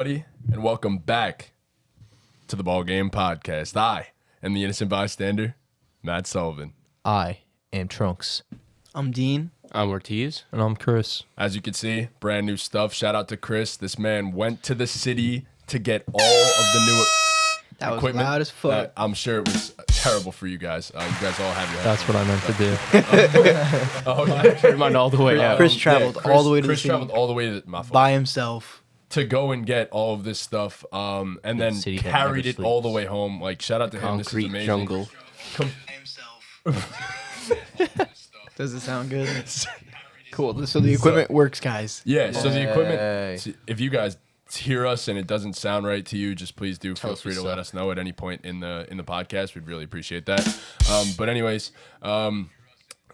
Everybody, and welcome back to the BallGame podcast. I am the innocent bystander, Matt Sullivan. I am Trunks. I'm Dean. I'm Ortiz. And I'm Chris. As you can see, brand new stuff. Shout out to Chris. This man went to the city to get all of the new That was equipment. loud as fuck. I'm sure it was terrible for you guys. You guys all have your That's what I meant to do. Oh, yeah. Turn mine all the way out. Chris traveled all the way to the Chris city traveled all the way to my fault. by himself. To go and get all of this stuff, and then city that carried never it all the sleeps. way home. Like, shout out to him. This is Concrete amazing. jungle. Does it sound good? Cool. So the equipment works, guys. Yeah, so the Yay. equipment, if you guys hear us and it doesn't sound right to you, just please do feel us free to what's let up. us know at any point in the podcast. We'd really appreciate that. But anyways,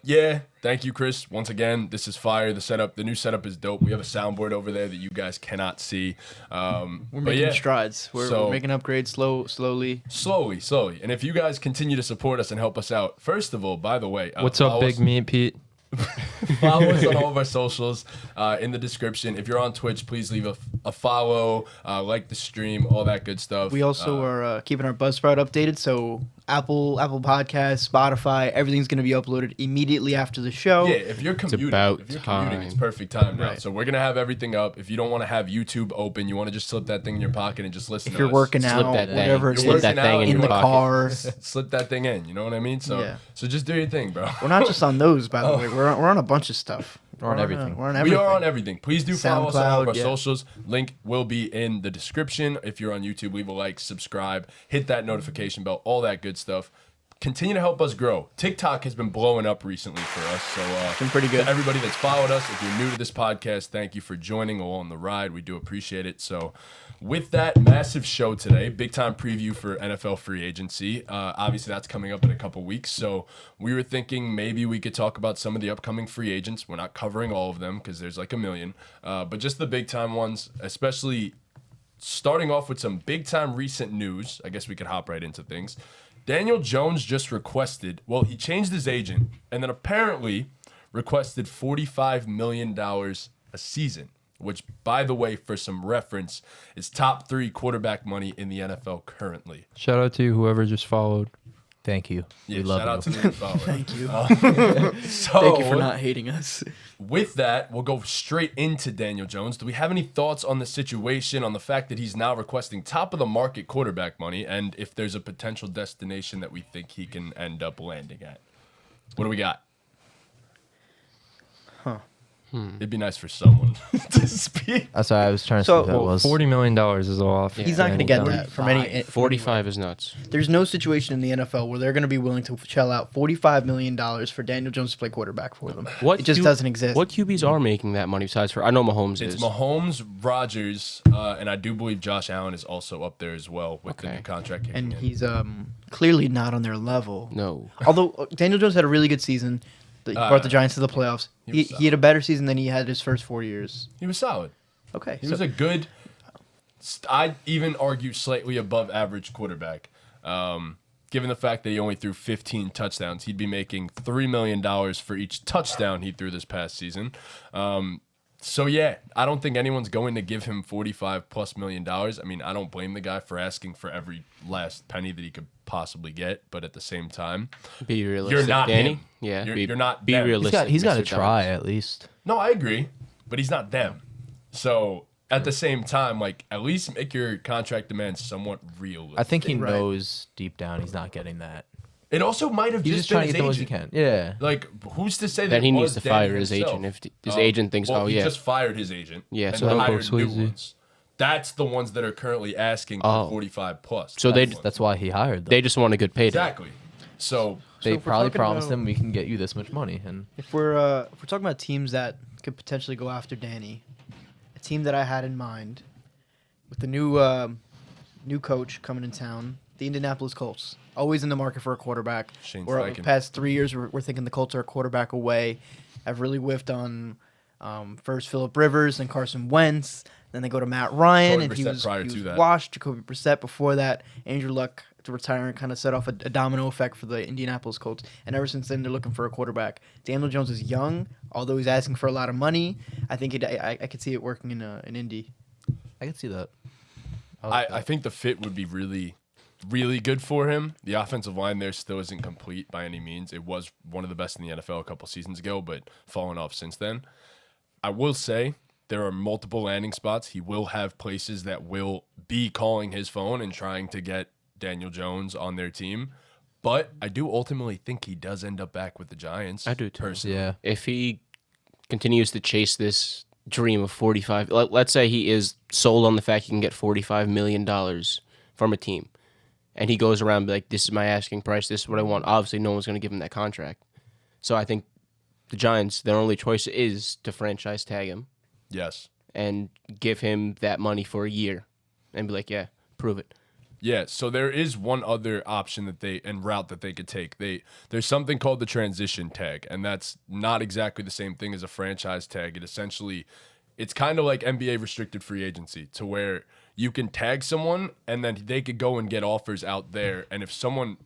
yeah, thank you, Chris. Once again, this is fire. The new setup is dope. We have a soundboard over there that you guys cannot see. We're But making yeah, strides. We're making upgrades slowly. slowly. And if you guys continue to support us and help us out, first of all, by the way, What's up, follow Big us- Me and Pete? Follow us on all of our socials in the description. If you're on Twitch, please leave a follow, like the stream, all that good stuff. We also are keeping our Buzzsprout updated, so Apple Podcasts, Spotify, everything's going to be uploaded immediately after the show. Yeah, if you're commuting, about it's time. perfect time now. Right. So we're gonna have everything up. If you don't want to have YouTube open, you want to just slip that thing in your pocket and just listen. If to you're us. working Slip out, that thing. whatever it You're is, Slip that thing in in the your pocket. car. slip that thing in. You know what I mean? So Yeah. so just do your thing, bro. We're not just on those, by the way. We're on a bunch of stuff. We're on everything. We're on We everything. are on everything. Please do follow us on all of our SoundCloud, yeah. socials. Link will be in the description. If you're on YouTube, leave a like, subscribe, hit that notification bell, all that good stuff. Continue to help us grow. TikTok has been blowing up recently for us. So Been pretty good. to everybody that's followed us, if you're new to this podcast, thank you for joining along the ride. We do appreciate it. So with that massive show today, big time preview for NFL free agency. Obviously, that's coming up in a couple weeks. So we were thinking maybe we could talk about some of the upcoming free agents. We're not covering all of them because there's like a million. But just the big time ones, especially starting off with some big time recent news. I guess we could hop right into things. Daniel Jones just requested, well, he changed his agent and then apparently requested $45 million a season, which, by the way, for some reference, is top 3 quarterback money in the NFL currently. Shout out to you, whoever just followed. Thank you. Yeah, we love shout you. out to the new follower. Thank you. So, Thank you for not hating us. with that, we'll go straight into Daniel Jones. Do we have any thoughts on the situation, on the fact that he's now requesting top of the market quarterback money, and if there's a potential destination that we think he can end up landing at? What do we got? It'd be nice for someone to speak. That's why I was trying to So- see what that was. $40 million is off. He's not going to get Daniel that from any. 45 is nuts. There's no situation in the NFL where they're going to be willing to shell out $45 million for Daniel Jones to play quarterback for them. What It just Q- doesn't exist. What QBs are making that money besides for? I know Mahomes It's is. Mahomes, Rodgers, and I do believe Josh Allen is also up there as well with the Okay. new contract kicking And in. he's clearly not on their level. No. Although Daniel Jones had a really good season. He brought the Giants to the playoffs. he was He had a better season than he had his first 4 years. He was solid. Okay. He was a good, I'd even argue slightly above average quarterback. Given the fact that he only threw 15 touchdowns, he'd be making $3 million for each touchdown he threw this past season. So yeah, I don't think anyone's going to give him $45+ million. I mean, I don't blame the guy for asking for every last penny that he could possibly get, but at the same time, Be realistic. you're not Danny. him. Yeah. You're not Be them. realistic. He's got to Mr. try Downs. at least. No, I agree, but he's not them. So at the same time, like, at least make your contract demands somewhat realistic. I think he Right. knows deep down he's not getting that. It also might have He's just just trying been to get the his most he agent. can. Yeah. Like, who's to say that Then he it needs was to Danny fire his himself? agent. If his agent thinks, well, oh, he yeah. just fired his agent. Yeah, and so then they'll go hired new Swayze. ones. That's the ones that are currently asking for Oh. 45 plus. So they- That's why he hired them. They just want a good payday. exactly. So They if we're probably talking promised about- him we can get you this much money. And If we're talking about teams that could potentially go after Danny, a team that I had in mind with the new coach coming in town, the Indianapolis Colts, always in the market for a quarterback. Shane We're Steichen. the past 3 years, we're thinking the Colts are a quarterback away. I've really whiffed on first Phillip Rivers and Carson Wentz. Then they go to Matt Ryan, Jacoby and he Brissett was, prior he to was that. washed. Jacoby Brissett before that. Andrew Luck to retire and kind of set off a domino effect for the Indianapolis Colts. And ever since then, they're looking for a quarterback. Daniel Jones is young, although he's asking for a lot of money. I think I could see it working in Indy. I can see that. I think the fit would be really, really good for him. The offensive line there still isn't complete by any means. It was one of the best in the NFL a couple seasons ago, but fallen off since then. I will say there are multiple landing spots. He will have places that will be calling his phone and trying to get Daniel Jones on their team. But I do ultimately think he does end up back with the Giants. I do too. Personally. Yeah. If he continues to chase this dream of 45, let's say he is sold on the fact he can get $45 million from a team, and he goes around and be like, this is my asking price, this is what I want. Obviously, no one's going to give him that contract. So I think the Giants, their only choice is to franchise tag him. Yes. And give him that money for a year and be like, yeah, prove it. Yeah, so there is one other option route that they could take. There's something called the transition tag, and that's not exactly the same thing as a franchise tag. It's kind of like NBA restricted free agency, to where you can tag someone and then they could go and get offers out there, and if someone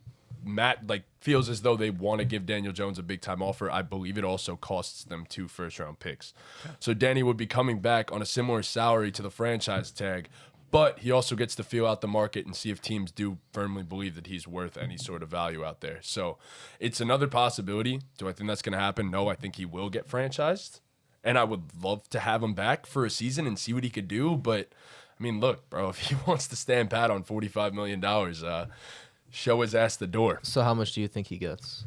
feels as though they want to give Daniel Jones a big time offer, I believe it also costs them 2 first-round picks. So Danny would be coming back on a similar salary to the franchise tag, but he also gets to feel out the market and see if teams do firmly believe that he's worth any sort of value out there. So it's another possibility. Do I think that's going to happen? No, I think he will get franchised. And I would love to have him back for a season and see what he could do. But, I mean, look, bro, if he wants to stand pat on $45 million, show his ass the door. So how much do you think he gets?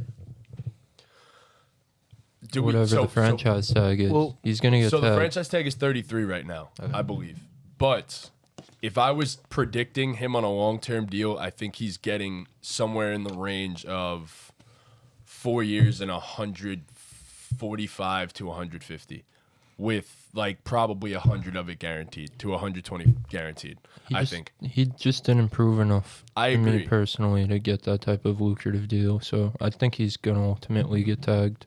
Whatever the franchise tag is. well, He's going to get So the tagged. franchise tag is 33 right now, I believe. But if I was predicting him on a long-term deal, I think he's getting somewhere in the range of 4 years and 145 to 150, with probably 100 of it guaranteed to 120 guaranteed. I think He just didn't improve enough I to me agree. personally to get that type of lucrative deal. So I think he's going to ultimately get tagged.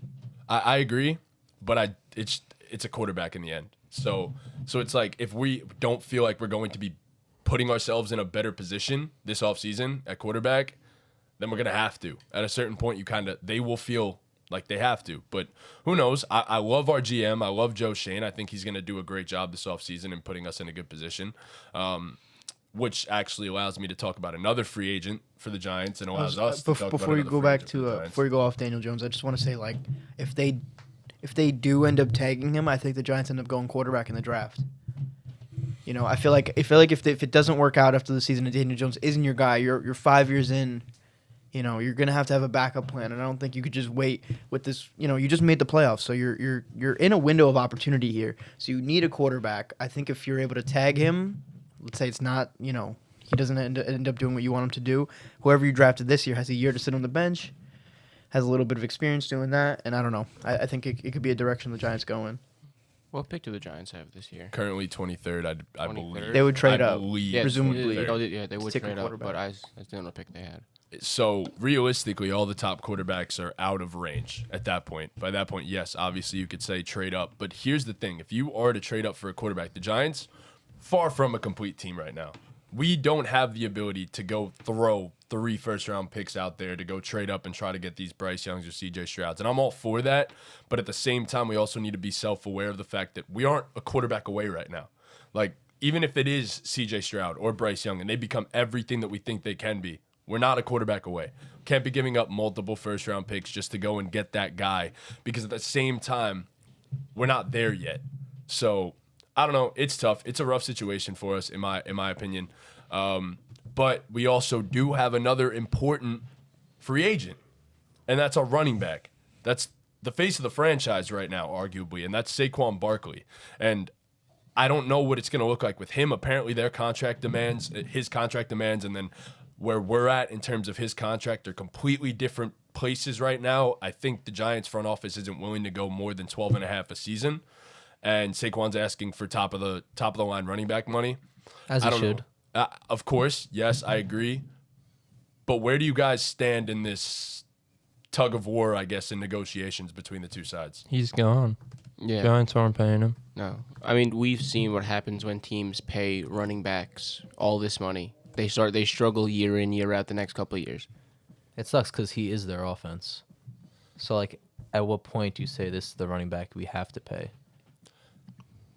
I agree, but it's a quarterback in the end. So it's like, if we don't feel like we're going to be putting ourselves in a better position this offseason at quarterback, then we're going to have to. At a certain point, they will feel like they have to. But who knows? I love our GM. I love Joe Shane. I think he's going to do a great job this offseason in putting us in a good position, which actually allows me to talk about another free agent for the Giants and allows us to talk before about you another go free back agent for the to Giants. before you go off Daniel Jones, I just want to say, if they do end up tagging him, I think the Giants end up going quarterback in the draft. I feel like if it doesn't work out after the season and Daniel Jones isn't your guy, you're 5 years in, you're gonna have to have a backup plan, and I don't think you could just wait with this. You just made the playoffs, so you're in a window of opportunity here. So you need a quarterback. I think if you're able to tag him, let's say it's not, he doesn't end up doing what you want him to do. Whoever you drafted this year has a year to sit on the bench, has a little bit of experience doing that, and I don't know. I think it could be a direction the Giants go in. What pick do the Giants have this year? Currently 23rd, I 23rd? believe. They would trade I up. believe Yeah, presumably. they would Stick a trade up, quarterback. but I don't know pick they had. So realistically, all the top quarterbacks are out of range at that point. By that point, yes, obviously you could say trade up. But here's the thing. If you are to trade up for a quarterback, the Giants, far from a complete team right now. We don't have the ability to go throw 3 first-round picks out there to go trade up and try to get these Bryce Youngs or C.J. Strouds. And I'm all for that. But at the same time, we also need to be self-aware of the fact that we aren't a quarterback away right now. Even if it is C.J. Stroud or Bryce Young and they become everything that we think they can be, we're not a quarterback away. Can't be giving up multiple first-round picks just to go and get that guy, because at the same time, we're not there yet. So I don't know. It's tough. It's a rough situation for us, in my opinion. But we also do have another important free agent, and that's our running back. That's the face of the franchise right now, arguably, and that's Saquon Barkley. And I don't know what it's going to look like with him. Apparently, his contract demands, and then where we're at in terms of his contract are completely different places right now. I think the Giants front office isn't willing to go more than 12.5 a season, and Saquon's asking for top of the line running back money. As I he don't should. know. Of course, yes, I agree. But where do you guys stand in this tug of war, I guess, in negotiations between the two sides? He's gone. Yeah. Giants aren't paying him. No. I mean, we've seen what happens when teams pay running backs all this money. They struggle year in, year out the next couple of years. It sucks because he is their offense. So, at what point do you say this is the running back we have to pay?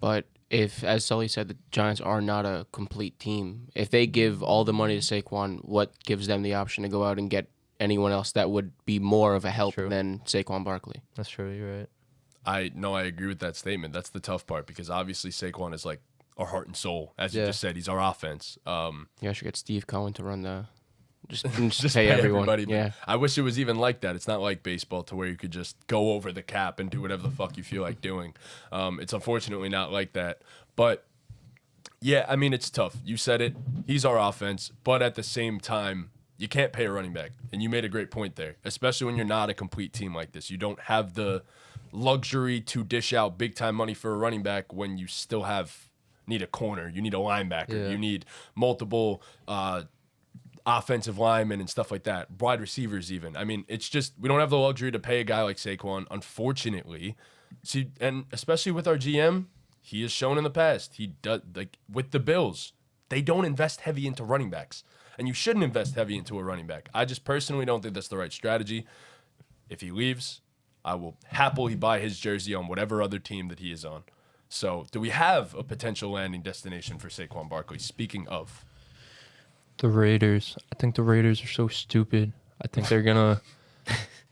But if, as Sully said, the Giants are not a complete team, if they give all the money to Saquon, what gives them the option to go out and get anyone else that would be more of a help True. than Saquon Barkley? That's true. You're right. I agree with that statement. That's the tough part because obviously Saquon is like our heart and soul. As you Yeah. just said, he's our offense. Yeah, I should get Steve Cohen to run the. Just Just pay pay everyone. everybody. But Yeah. I wish it was even like that. It's not like baseball to where you could just go over the cap and do whatever the fuck you feel like doing. It's unfortunately not like that. But yeah, I mean, it's tough. You said it. He's our offense. But at the same time, you can't pay a running back. And you made a great point there, especially when you're not a complete team like this. You don't have the luxury to dish out big time money for a running back when you still need a corner. You need a linebacker. Yeah. You need multiple offensive linemen and stuff like that, wide receivers even. I mean, it's just we don't have the luxury to pay a guy like Saquon, unfortunately. See, and especially with our GM, he has shown in the past he does like with the Bills, they don't invest heavy into running backs, and you shouldn't invest heavy into a running back. I just personally don't think that's the right strategy. If he leaves, I will happily buy his jersey on whatever other team that he is on. So, do we have a potential landing destination for Saquon Barkley? Speaking of. The Raiders. I think the Raiders are so stupid. I think they're gonna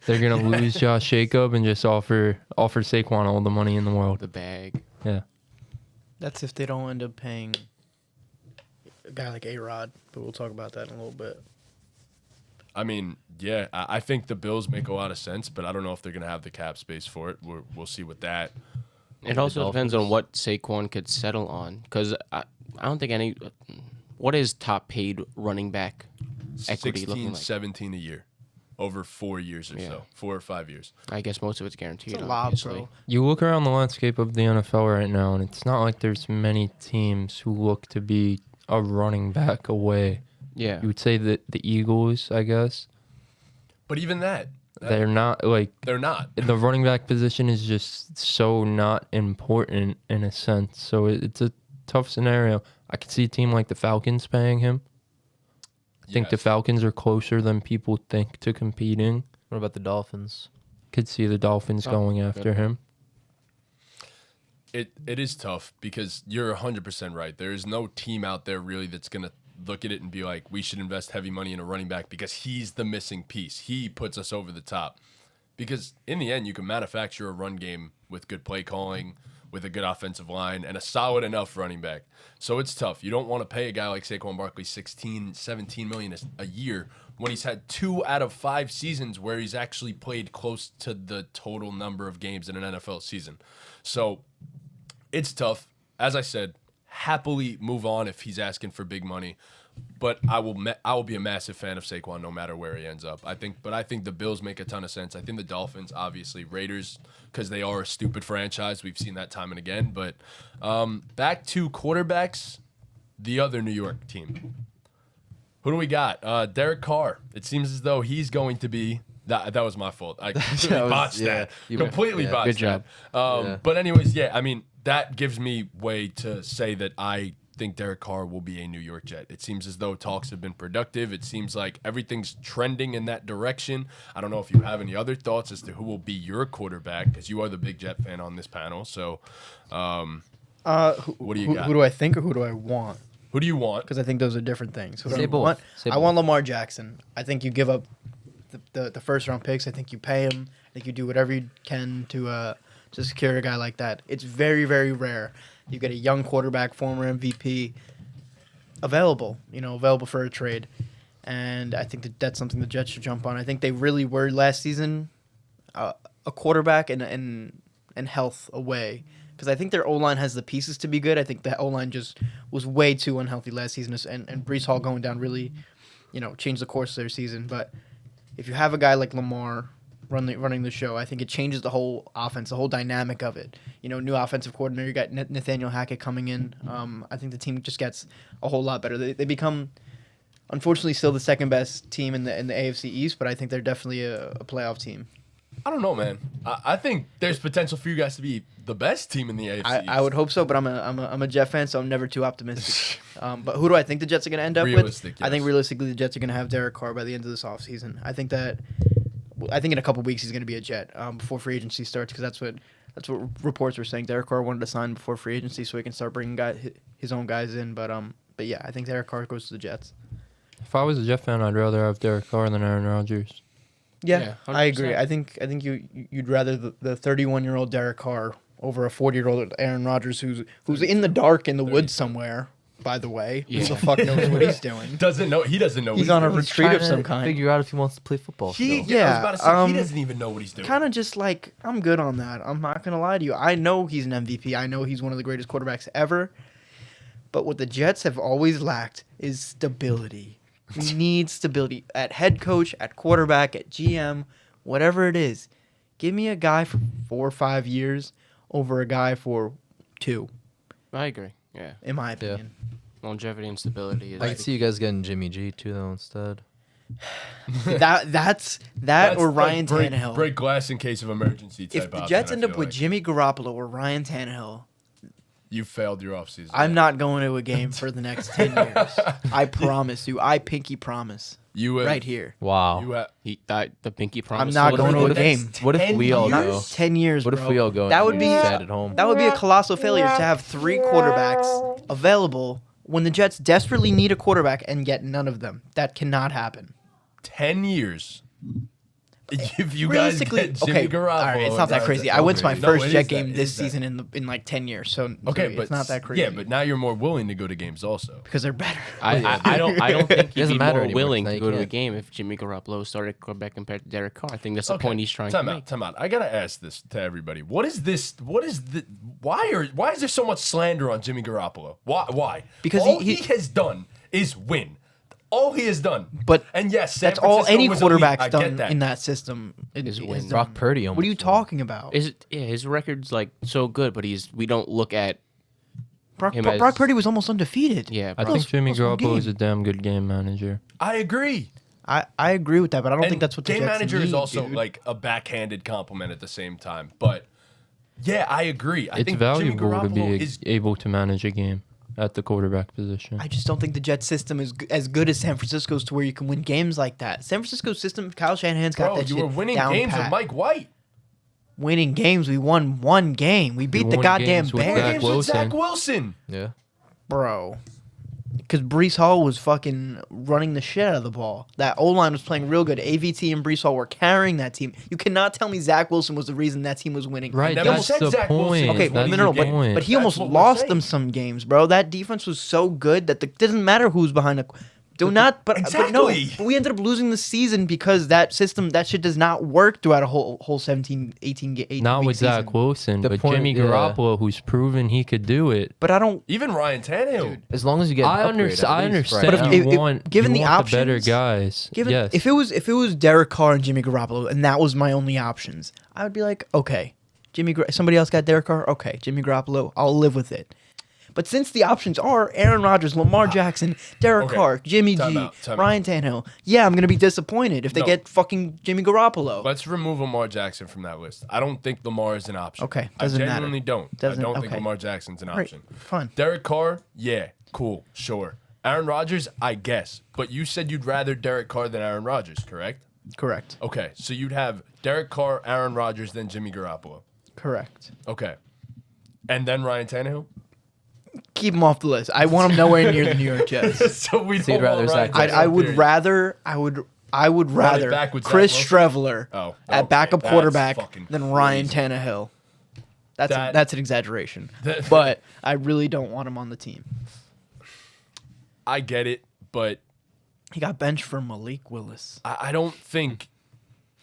lose Josh Jacob and just offer Saquon all the money in the world. The bag. Yeah. That's if they don't end up paying a guy like A-Rod, but we'll talk about that in a little bit. I mean, yeah, I think the Bills make a lot of sense, but I don't know if they're going to have the cap space for it. We'll see with that. It also depends on what Saquon could settle on, because I don't think any. What is top paid running back equity 16, looking like? 17 a year over 4 years or Yeah. so, 4 or 5 years. I guess most of it's guaranteed. It's a lot, obviously. bro. You look around the landscape of the NFL right now, and it's not like there's many teams who look to be a running back away. Yeah. You would say that the Eagles, I guess, But even that, they're not like they're not. the running back position is just so not important in a sense. So it's a tough scenario. I could see a team like the Falcons paying him. I think the Yes. Falcons are closer than people think to competing. What about the Dolphins? Could see the Dolphins Oh, going good. after him. It is tough because you're 100% right. There is no team out there really that's going to look at it and be like, we should invest heavy money in a running back because he's the missing piece. He puts us over the top. Because in the end, you can manufacture a run game with good play calling, with a good offensive line, and a solid enough running back. So it's tough. You don't want to pay a guy like Saquon Barkley 16, 17 million a year when he's had 2 out of 5 seasons where he's actually played close to the total number of games in an NFL season. So it's tough. As I said, happily move on if he's asking for big money. But I will be a massive fan of Saquon no matter where he ends up. I think the Bills make a ton of sense. I think the Dolphins, obviously, Raiders, because they are a stupid franchise. We've seen that time and again. But back to quarterbacks, the other New York team. Who do we got? Derek Carr. It seems as though he's going to be. That was my fault. I completely botched that. Completely botched Good job. that. Yeah. But anyways, yeah, I mean, that gives me way to say that I think Derek Carr will be a New York Jet. It seems as though talks have been productive. It seems like everything's trending in that direction. I don't know if you have any other thoughts as to who will be your quarterback, because you are the big Jet fan on this panel. So, what do you got? Who do I think or who do I want? Who do you want? Because I think those are different things. Who do Say I both. want? Say I both. want Lamar Jackson. I think you give up the first round picks. I think you pay him. I think you do whatever you can to secure a guy like that. It's very, very rare. You get a young quarterback, former MVP, available for a trade. And I think that's something the Jets should jump on. I think they really were last season a quarterback and health away. Because I think their O-line has the pieces to be good. I think the O-line just was way too unhealthy last season. And Breece Hall going down really, changed the course of their season. But if you have a guy like Lamar running the show, I think it changes the whole offense, the whole dynamic of it. New offensive coordinator, you got Nathaniel Hackett coming in. I think the team just gets a whole lot better. They become, unfortunately, still the second best team in the AFC East, but I think they're definitely a playoff team. I don't know, man. I think there's potential for you guys to be the best team in the AFC. I would hope so, but I'm a Jet fan, so I'm never too optimistic. But who do I think the Jets are going to end up Realistic, with? I think yes. realistically the Jets are going to have Derek Carr by the end of this offseason. I think in a couple weeks he's going to be a Jet before free agency starts, because that's That's what reports were saying. Derek Carr wanted to sign before free agency so he can start bringing his own guys in. But yeah, I think Derek Carr goes to the Jets. If I was a Jet fan, I'd rather have Derek Carr than Aaron Rodgers. Yeah, I agree. 100%. I think you'd rather the 31-year-old Derek Carr over a 40-year-old Aaron Rodgers who's in the dark in the woods somewhere. By the way, who the fuck knows what he's doing? He doesn't know. He's on a retreat of some kind. Figure out if he wants to play football. Yeah, I was Yeah, about to say, he doesn't even know what he's doing. Kind of just like, I'm good on that. I'm not going to lie to you. I know he's an MVP. I know he's one of the greatest quarterbacks ever. But what the Jets have always lacked is stability. We need stability at head coach, at quarterback, at GM, whatever it is. Give me a guy for 4 or 5 years over a guy for 2, I agree. Yeah. in my opinion. Longevity and stability is I could see you guys getting Jimmy G too, though, instead. That's or Ryan Tannehill. Break glass in case of emergency type If the option, Jets I end up feel with like. Jimmy Garoppolo or Ryan Tannehill, You failed your offseason. I'm not going to a game for the next 10 years. I promise you. I pinky promise. You Right here. Wow. You the pinky promise. I'm not going to a game. What if we all Not go? 10 years, What if bro. we all go? That and would be sad at home. that would be a colossal failure to have 3 quarterbacks available when the Jets desperately need a quarterback and get none of them. That cannot happen. 10 years. If you guys Realistically, get Jimmy okay, Garoppolo, all right, it's not that crazy. I went to my No, first it Jet is that, game it this is that. season in like 10 years, so Okay, so but it's not that crazy. Yeah, but now you're more willing to go to games also. because they're better. I don't think he'd doesn't be matter more anymore, willing now to you go to a can't. game if Jimmy Garoppolo started quarterback compared to Derek Carr. I think that's the point he's trying to make. Time out. I gotta ask this to everybody. What is this? Why is there so much slander on Jimmy Garoppolo? Why? Because all he- he has done is win. All he has done. But and yes, San That's all Francisco any was elite. quarterback's I done get that. in that system. Is win. done. Brock Purdy What are you almost won. talking about? His record's like so good, but we don't look at Brock him as- Purdy was almost undefeated. yeah. I Brock- think Jimmy Close one Garoppolo is game. a damn good game manager. I agree. I agree with that, but I don't And think that's what the game Jets manager need, is also dude. like a backhanded compliment at the same time. But yeah, I agree. I It's think Jimmy valuable to be Garoppolo is able to manage a game at the quarterback position. I just don't think the Jets system is as good as San Francisco's to where you can win games like that. San Francisco's system, Kyle Shanahan's got bro. that You shit were winning down games pat. with Mike White. Winning games, we won 1 game. We beat the won goddamn games with Winning Bears, Zach games with Zach Wilson. Wilson. Yeah. bro. Because Brees Hall was fucking running the shit out of the ball. That O-line was playing real good. AVT and Brees Hall were carrying that team. You cannot tell me Zach Wilson was the reason that team was winning. Right, never that's said the Zach Wilson. point. Okay, That's no, the but point. he That's almost what we're lost saying. them some games, bro. That defense was so good that it doesn't matter who's behind the. Do not, but no, Exactly. but we ended up losing the season because that system, that shit does not work throughout a whole 17, 18, 18 Not week with season. Zach Wilson, The but point- Jimmy yeah. Garoppolo, who's proven he could do it. But I don't. Even Ryan Tannehill. As long as you get an I upgrade, at understand. least, right But now. if- you want, given you the want the better options- guys. Given yes. if it was Derek Carr and Jimmy Garoppolo and that was my only options, I would be like, okay, somebody else got Derek Carr, okay, Jimmy Garoppolo, I'll live with it. But since the options are Aaron Rodgers, Lamar Jackson, Derek Okay, Carr, Jimmy time G, out. Ryan Tannehill, yeah, I'm gonna be disappointed if they No. get fucking Jimmy Garoppolo. Let's remove Lamar Jackson from that list. I don't think Lamar is an option. Okay, doesn't I matter. genuinely don't. Doesn't- I don't think okay. Lamar Jackson's an Right, option. fine. Derek Carr, yeah, cool, sure. Aaron Rodgers, I guess. But you said you'd rather Derek Carr than Aaron Rodgers, correct? Correct. Okay, so you'd have Derek Carr, Aaron Rodgers, then Jimmy Garoppolo. Correct. Okay. And then Ryan Tannehill? Keep him off the list. I want him nowhere near the New York Jets. So we you'd don't rather want Ryan Zach Tannehill, I would period. rather back with Zach Chris Wilson? Streveler Oh, at okay, backup that's quarterback fucking than Ryan crazy. Tannehill. That's That- an exaggeration, That- but I really don't want him on the team. I get it, but He got benched for Malik Willis. I don't think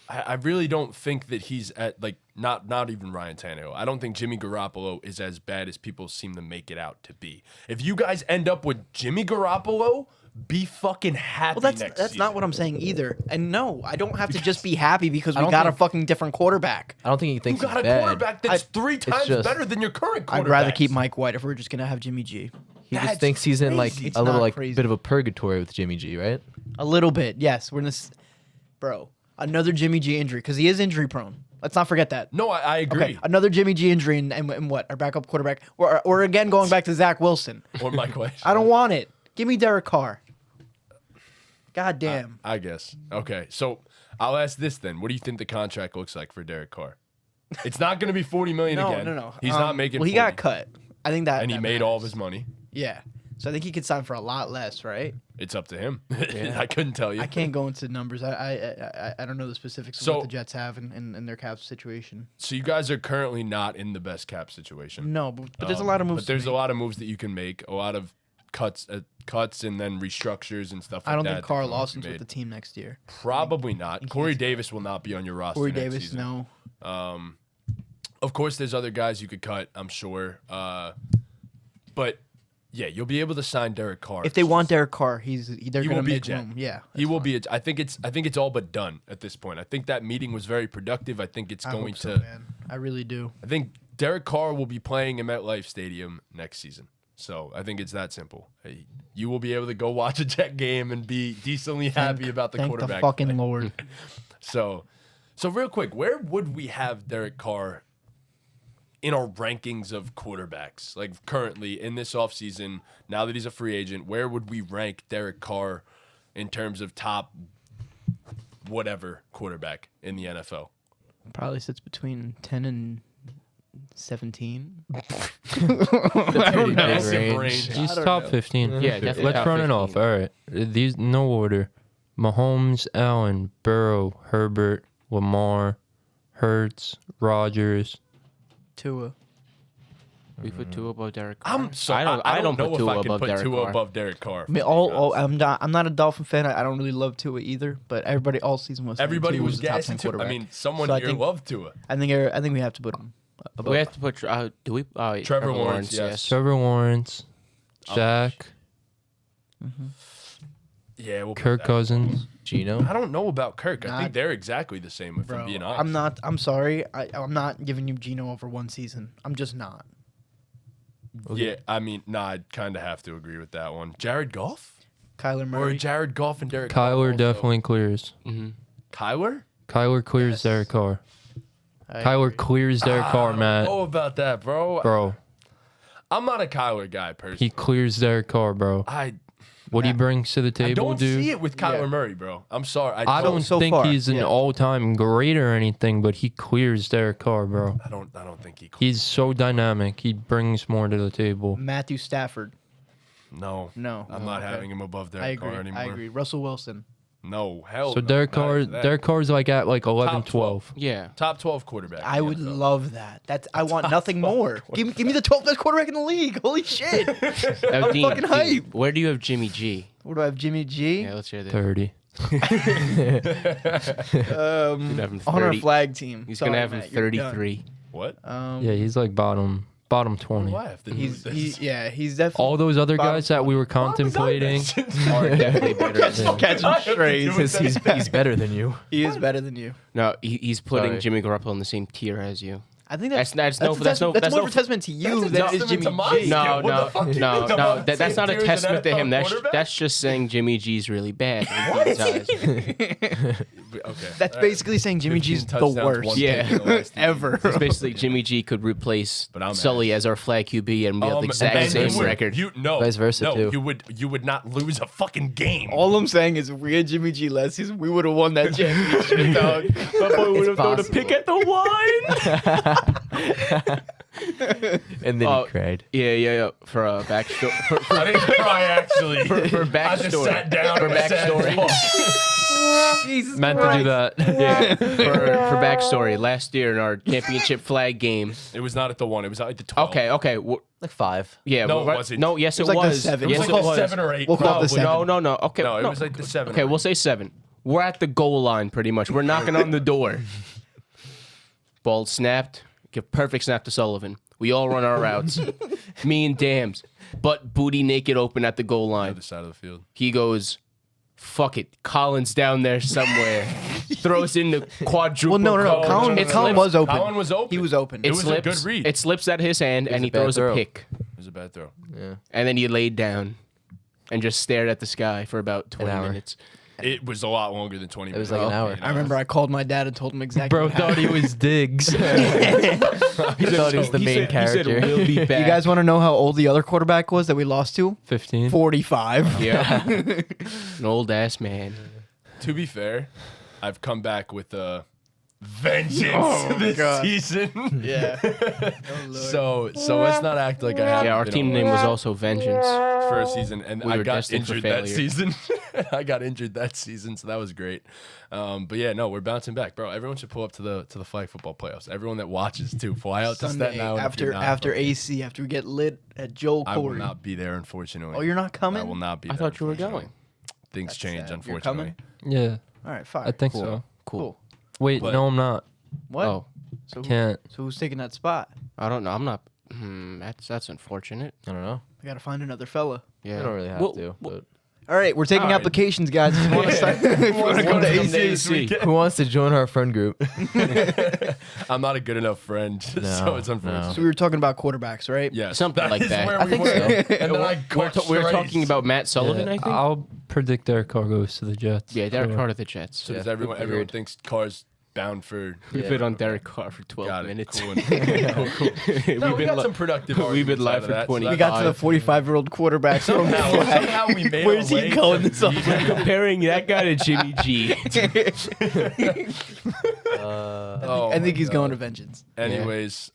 I really don't think that he's at like not even Ryan Tannehill. I don't think Jimmy Garoppolo is as bad as people seem to make it out to be. If you guys end up with Jimmy Garoppolo, be fucking happy. Well, next that's not season. what I'm saying either. And no, I don't have to just be happy because I we don't got a think- fucking different quarterback. I don't think he You thinks got it's a bad. quarterback that's 3 times just- better than your current quarterback. I'd rather keep Mike White if we're just gonna have Jimmy G. He That's just thinks he's in like crazy. It's a little not like crazy. bit of a purgatory with Jimmy G, right? A little bit, yes. We're in this, bro. Another Jimmy G injury because he is injury prone. Let's not forget that. No, I agree. Okay, another Jimmy G injury and what? Our backup quarterback. Or again going back to Zach Wilson. Or Mike White. I don't want it. Give me Derek Carr. God damn. I guess. Okay, so I'll ask this then. What do you think the contract looks like for Derek Carr? It's not going to be 40 million No, again. no. He's not making. Well, he 40, got cut. I think that. and he that made all of matters. his money. Yeah. So I think he could sign for a lot less, right? It's up to him. I couldn't tell you. I can't go into numbers. I don't know the specifics of So- what the Jets have in their cap situation. So you guys are currently not in the best cap situation. No, but there's a lot of moves. But there's to a make. lot of moves that you can make. A lot of cuts and then restructures and stuff like that. I don't think that Carl can be Lawson's made. with the team next year. Probably not. he Corey can't Davis will not be on your roster Corey next Davis, season. no. Of course, there's other guys you could cut, I'm sure. But yeah, you'll be able to sign Derek Carr. If they want Derek Carr, they're He going will to be a make Jet. room. Yeah, He will be. I think it's all but done at this point. I think that meeting was very productive. I think it's I going hope so, to. man. I really do. I think Derek Carr will be playing in MetLife Stadium next season. So I think it's that simple. Hey, you will be able to go watch a Jet game and be decently happy about the Thank quarterback. the fucking Lord. So real quick, where would we have Derek Carr in our rankings of quarterbacks? Like currently in this offseason, now that he's a free agent, where would we rank Derek Carr in terms of top whatever quarterback in the NFL? Probably sits between 10 and 17. Pretty big Massive range. range. He's top 15. Yeah, definitely Let's top run it 15. off. All right. These no order. Mahomes, Allen, Burrow, Herbert, Lamar, Hurts, Rodgers. Tua. We put Tua above Derek Carr. I'm sorry. I don't know put if Tua I can above put Derek Tua Carr. above Derek Carr. I mean, I'm not a Dolphin fan. I don't really love Tua either. But everybody all season was saying Everybody Tua was the top 10 gassing Tua. I quarterback. mean, someone So I here think- loved Tua. I think we have to put him above. We have to put. Do we? Trevor Lawrence, yes. Trevor Lawrence, Shaq, Yeah, we'll put Kirk that. Cousins. Gino. I don't know about Kirk. I Nah, think they're exactly the same, if I'm Bro, being honest. I'm not. I'm sorry. I'm not giving you Gino over one season. I'm just not. Yeah, I mean, I'd kind of have to agree with that one. Jared Goff? Kyler Or Murray. Jared Goff and Derek Carr Kyler also. definitely clears. Kyler? Kyler clears Yes. Derek Carr. I Kyler agree. clears Derek Carr, Matt. Oh, about that, bro. Bro, I'm not a Kyler guy, personally. he clears Derek Carr, bro. What he brings to the I table, don't dude. see it with Kyler Yeah. Murray, bro. I'm sorry. I don't so think far, he's an yeah. all-time great or anything, but he clears Derek Carr, bro. I don't think he. He's so dynamic. He brings more to the table. Matthew Stafford. No, No. I'm not Okay. having him above I Derek agree. Carr anymore. I agree. Russell Wilson. No, hell. So no, Derek not Carr, after that. Derek Carr's like at like 11, Top 12. 12. Yeah. Top 12 quarterback. I in would the NFL. love that. I want nothing more. Give me the 12th best quarterback in the league. Holy shit. Now, Dean, fucking hype. Where do you have Jimmy G? What do I have? Jimmy G. Yeah, let's hear this. 30. You'd have him On our 30. flag team. He's Sorry, gonna have him Matt, you're done. 33. What? Yeah, he's like bottom 20. Why I have to do He's this? he's definitely All those other Bottom guys that we were Why was I contemplating. mentioned? Are definitely better than catching strays. He's better than you. He is better than you. No, he's putting Sorry. Jimmy Garoppolo in the same tier as you. I think That's that's more a testament to you than it is Jimmy G. No, What the fuck do you no, mean? no. I'm That's saying not a tier as an testament to NFL him. quarterback? That's just saying Jimmy G's really bad. in his eyes. Okay. That's all right. basically saying Jimmy 15 G's the touchdowns, worst. one Yeah. pick in the last two Ever. It's basically Jimmy G could replace But I'm Sully as our flag QB, and we have the exact and same you would- record. Vice versa, no, too. You would not lose a fucking game. All I'm saying is if we had Jimmy G last season, we would have won that championship, dog. My boy would have thrown a pick at the line. And then Oh, he cried. Yeah. For a backstory. I didn't cry actually. For I just backstory. sat down For and said, backstory. Jesus Meant to do that. Yeah. For backstory, last year in our championship flag game. It was not at the 1. It was at the 12. Okay. Like 5. Yeah. No, it right- wasn't. No, yes, it was like the was. 7. It was Yes, like it the was. 7 or 8. We'll call it the probably. 7. No. Okay. No, it was like the 7. Okay, we'll say 7. We're at the goal line pretty much. We're knocking on the door. Ball snapped. Give perfect snap to Sullivan. We all run our routes. Me and Dams. Butt booty naked open at the goal line. Other side of the field. He goes, fuck it. Collins down there somewhere. Throws in the quadruple. Well, no. coverage. Colin It Colin slips- was open. Colin was open. He was open. It It was a slips, good read. It slips out of his hand, and a he bad throws throw. a pick. It was a bad throw. Yeah. And then he laid down and just stared at the sky for about 20 hour. minutes. It was a lot longer than 20 It was minutes. like an hour. I remember I called my dad and told him exactly. Bro what thought he was Diggs. He thought he was the main character. we'll be back. You guys want to know how old the other quarterback was that we lost to? 15. 45. Yeah. An old ass man. To be fair, I've come back with a vengeance this season. Yeah. So let's not act like I haven't. Yeah, our been team on name was also Vengeance. for a season, and We I were got destined for injured that failure. season. I got injured that season, so that was great. But yeah, no, we're bouncing back, bro. Everyone should pull up to the flag football playoffs. Everyone that watches too, fly out to Sunday Staten Island. if you're not, after bro. AC, after we get lit at Joel I will Corey. not be there, unfortunately. Oh, you're not coming? I will not be. I there, thought you were unfortunately. going. Things That's change, sad. You're unfortunately. coming? Yeah, All right, fine. I think Cool. so. Cool. Wait, But- no, I'm not. What? Oh, So, Can't. so who's taking that spot? I don't know. I'm not. That's unfortunate. I don't know. I gotta find another fella. Yeah. I don't really have Well, to. well, But All right, we're taking All right. applications, guys. If you want to start, if you want to come to Come to AC, who wants to join our friend group? I'm not a good enough friend, so No, it's unfortunate. So we were talking about quarterbacks, right? Yes, Something like is that. where I we think were. so. And then I we're, got we were talking straight. about Matt Sullivan, Yeah, I think. I'll predict Derek Carr goes to the Jets. Yeah, Derek So- Carr to the Jets. So does Yeah, everyone agreed. thinks Carr's bound for? We've Yeah. been on Derek Carr for 12 Got it. minutes. Cool. Cool. No, we got some productive. we've been arguments live out of for that, 20. so We that's got to the 45-year-old quarterback. from Somehow, flag. somehow we made Where's our he way going to this off? beat- Comparing that guy to Jimmy G. Oh I my think he's God. going to vengeance. Anyways,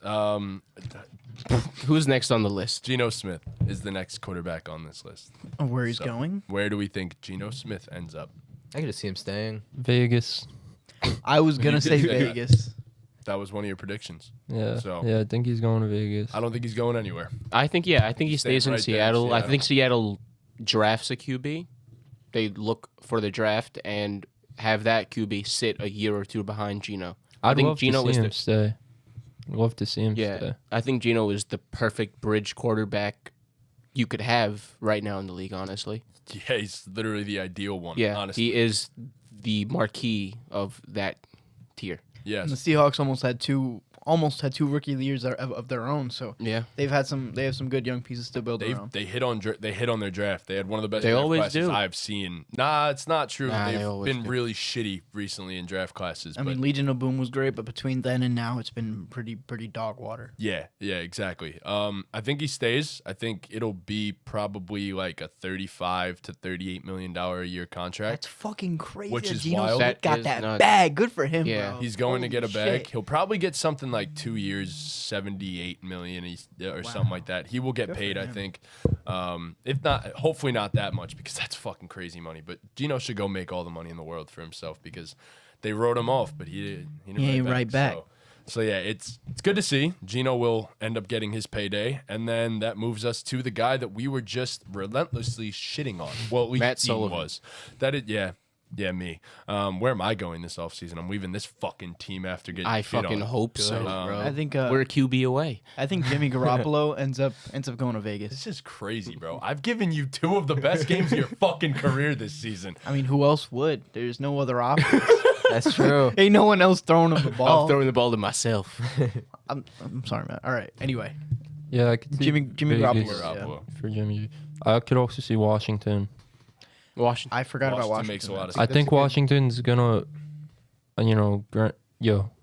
Who's next on the list? Geno Smith is the next quarterback on this list. Oh, where he's So, going? Where do we think Geno Smith ends up? I could just see him staying. Vegas. I was gonna You say did say that. Vegas. That was one of your predictions. Yeah. So- Yeah, I think he's going to Vegas. I don't think he's going anywhere. I think he stays in right there in Seattle. I Seattle. think Seattle drafts a QB. They look for the draft and have that QB sit a year or two behind Geno. I I'd think love Geno to is see the him stay. I'd love to see him yeah. stay. I think Geno is the perfect bridge quarterback you could have right now in the league. Honestly, Yeah, he's literally the ideal one. yeah, honestly. he is the marquee of that tier. Yes. And the Seahawks almost had two rookie years of their own. So Yeah, they have some good young pieces to build around. They hit on their draft. They had one of the best They draft always classes do. I've seen. Nah, it's not true. Nah, they They've always been do. really shitty recently in draft classes. I but mean, Legion of Boom was great, but between then and now, it's been pretty dog water. yeah, exactly. I think he stays. I think it'll be probably like a $35 to $38 million a year contract. That's fucking crazy. Which that is Geno wild. Smith That got is that nuts. bag. Good for him. Yeah. bro. He's going to get a Holy bag. shit. He'll probably get something like 2 years, $78 million or something like that. He will get Good for paid, I him. think. If not, hopefully not that much because that's fucking crazy money. But Geno should go make all the money in the world for himself because they wrote him off, but he didn't He ain't right back. So yeah, it's good to see. Geno will end up getting his payday, and then that moves us to the guy that we were just relentlessly shitting on. Well, at least Matt Dean Sullivan. was. Yeah, me. Where am I going this offseason? I'm leaving this fucking team after getting I shit fucking on. hope so, Um, bro. I think we're a QB away. I think Jimmy Garoppolo ends up going to Vegas. This is crazy, bro. I've given you 2 of the best games of your fucking career this season. I mean, who else would? There's no other option. That's true. Ain't no one else throwing him the I'm ball. throwing the ball to myself. I'm sorry, man. All right. Anyway, Yeah, I could see Jimmy Vegas Garoppolo. Garoppolo. for Jimmy. I could also see Washington. Washington. I forgot about Washington Washington. makes a lot of I sense. think Washington's gonna,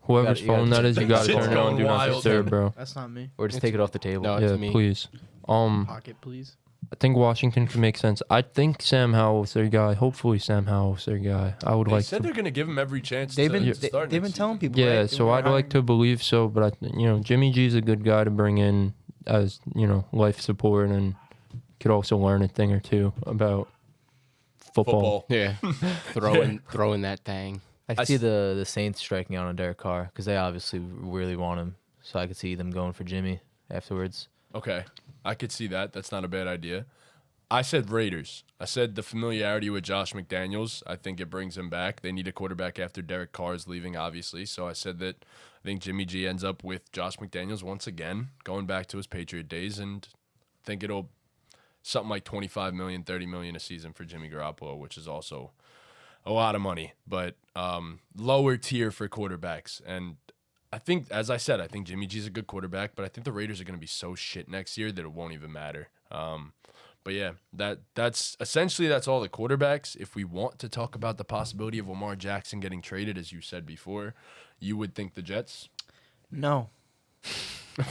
whoever's You phone gotta- that is, you gotta Shit's turn it on going do not wild. disturb, bro. That's not me. Or just take it off the table. No, Yeah, to me. please. Pocket, please. I think Washington can make sense. I think Sam Howell's their guy. Hopefully Sam Howell's their guy. I would They like said to. they're going to give him every chance They've to been start they've been next telling season. people. Yeah, right? so I'd like to believe so, but Jimmy G's a good guy to bring in as life support and could also learn a thing or two about football. Yeah, throwing that thing. I could see the Saints striking out on Derek Carr because they obviously really want him. So I could see them going for Jimmy afterwards. Okay. I could see that. That's not a bad idea. I said Raiders. I said the familiarity with Josh McDaniels. I think it brings him back. They need a quarterback after Derek Carr is leaving, obviously. So I said that I think Jimmy G ends up with Josh McDaniels once again, going back to his Patriot days, and I think it'll something like $25 million, $30 million a season for Jimmy Garoppolo, which is also a lot of money, but lower tier for quarterbacks. And I think, as I said, I think Jimmy G's a good quarterback, but I think the Raiders are going to be so shit next year that it won't even matter. But yeah, that's essentially that's all the quarterbacks. If we want to talk about the possibility of Lamar Jackson getting traded, as you said before, you would think the Jets. No.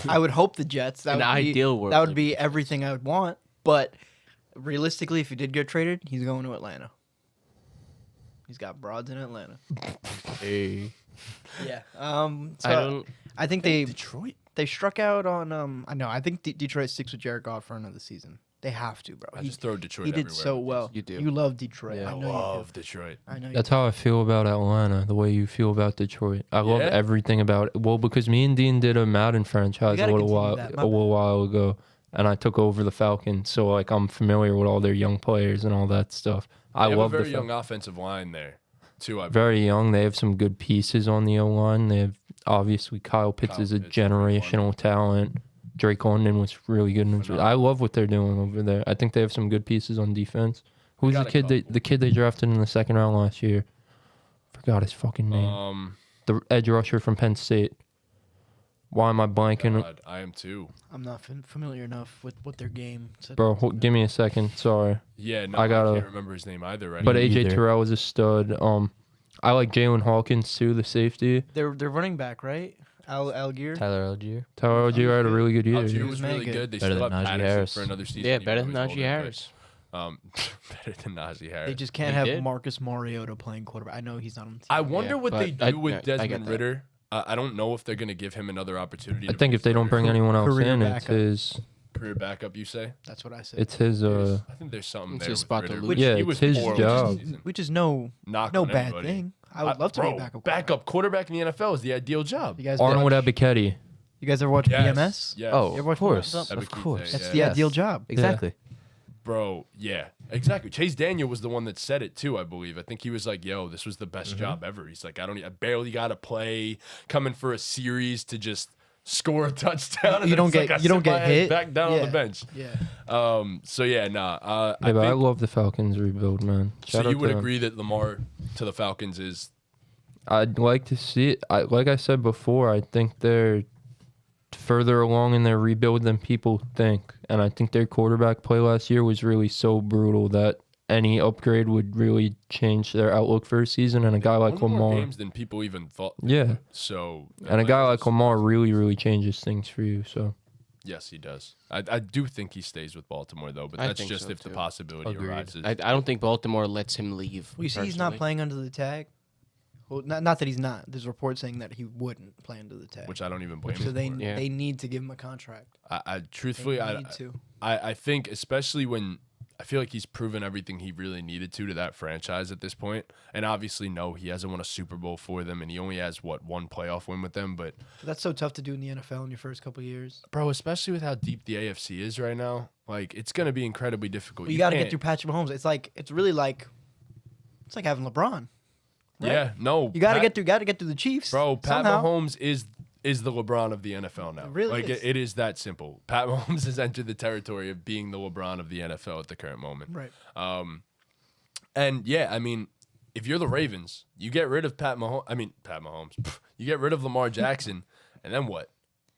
I would hope the Jets. That An would be, ideal world, That would it'd be everything I would want. But realistically, if he did get traded, he's going to Atlanta. He's got broads in Atlanta. Hey. Yeah. I think Detroit. they struck out on. I know. I think Detroit sticks with Jared Goff for another season. They have to, bro. I just throw Detroit He did everywhere so with well. You do. You love Detroit. Yeah. I I know love you do. Detroit. I know. That's how I feel about Atlanta, the way you feel about Detroit. I love Yeah? everything about it. Well, because me and Dean did a Madden franchise gotta continue that. My a little while ago, and I took over the Falcons, so like I'm familiar with all their young players and all that stuff. I They have love a the very young offensive line there, too. very young. They have some good pieces on the O line. They have obviously Kyle Pitts is a Pitts, Drake generational talent. Drake London was really good. I love what they're doing over there. I think they have some good pieces on defense. Who's the got a kid? couple. The kid they drafted in the second round last year. Forgot his fucking name. The edge rusher from Penn State. Why am I blanking? God, I am too. I'm not familiar enough with their game. Bro, give me a second. Sorry. Yeah, no, I I gotta- can't remember his name either right But now. AJ either. Terrell is a stud. I like Jalen Hawkins too, the safety. They're running back, right? Algier. Tyler Algier. Tyler Algier had a really good year. Algier He was was really mega good. They Better still than have Najee Patterson Harris. for another season. Yeah, even better though than he's Najee older, Harris. better than Najee Harris. They just can't He have did. Marcus Mariota playing quarterback. I know he's not on the team. I wonder Yeah, what they but do with I get Desmond that. Ritter. I don't know if they're going to give him another opportunity. I to think be if they don't bring anyone else Career in, it's backup. his. career backup, you say? That's what I said. It's his. I think there's something It's there his with spot to Ritter. lose. Which Yeah, he it's was his poor last job. season. Which is no Knock on bad anybody. thing. I would love to be a backup. Backup quarterback in the NFL is the ideal job. You guys Arnold watch, Ebiketie. You guys ever watch BMS? Yes. Oh, You ever of watch course, What's Up? of course. That's Yeah. the ideal job. Exactly. Bro, yeah, exactly. Chase Daniel was the one that said it too, I believe. I think he was like, "Yo, this was the best job ever." He's like, I barely got to play, coming for a series to just score a touchdown. And You then don't it's get like, I you don't sit my get ass hit. back down on Yeah. the bench. Yeah. So yeah, nah. Yeah, I but I think, love the Falcons rebuild, man. so Shout out you would to them. agree that Lamar to the Falcons is I'd like to see it. Like I said before, I think they're further along in their rebuild than people think. And I think their quarterback play last year was really so brutal that any upgrade would really change their outlook for a season. And a guy like won more Lamar. games than people even thought. Yeah. So And a guy like Atlanta's- Lamar really, really changes things for you. So yes, he does. I do think he stays with Baltimore though, but I that's think just so, if the too. possibility Agreed. arises. I don't think Baltimore lets him leave. Well, you see, he's not personally. playing under the tag. Well, not that he's not. There's reports saying that he wouldn't play under the tag. which I don't even blame So him for. Yeah. they need to give him a contract. I They truthfully, need to. I think especially when I feel like he's proven everything he really needed to that franchise at this point. And obviously, no, he hasn't won a Super Bowl for them, and he only has one playoff win with them. But That's so tough to do in the NFL in your first couple of years. bro, especially with how deep the AFC is right now, like it's gonna be incredibly difficult. Well, you got to get can't- through Patrick Mahomes. It's like it's like having LeBron. right? Yeah, no, You got to Pat- get through the Chiefs. Bro, Pat somehow. Mahomes is the LeBron of the NFL now. It really like is. it is that simple. Pat Mahomes has entered the territory of being the LeBron of the NFL at the current moment. Right. And yeah, I mean, if you're the Ravens, you get rid of Pat Mahomes. You get rid of Lamar Jackson, and then what?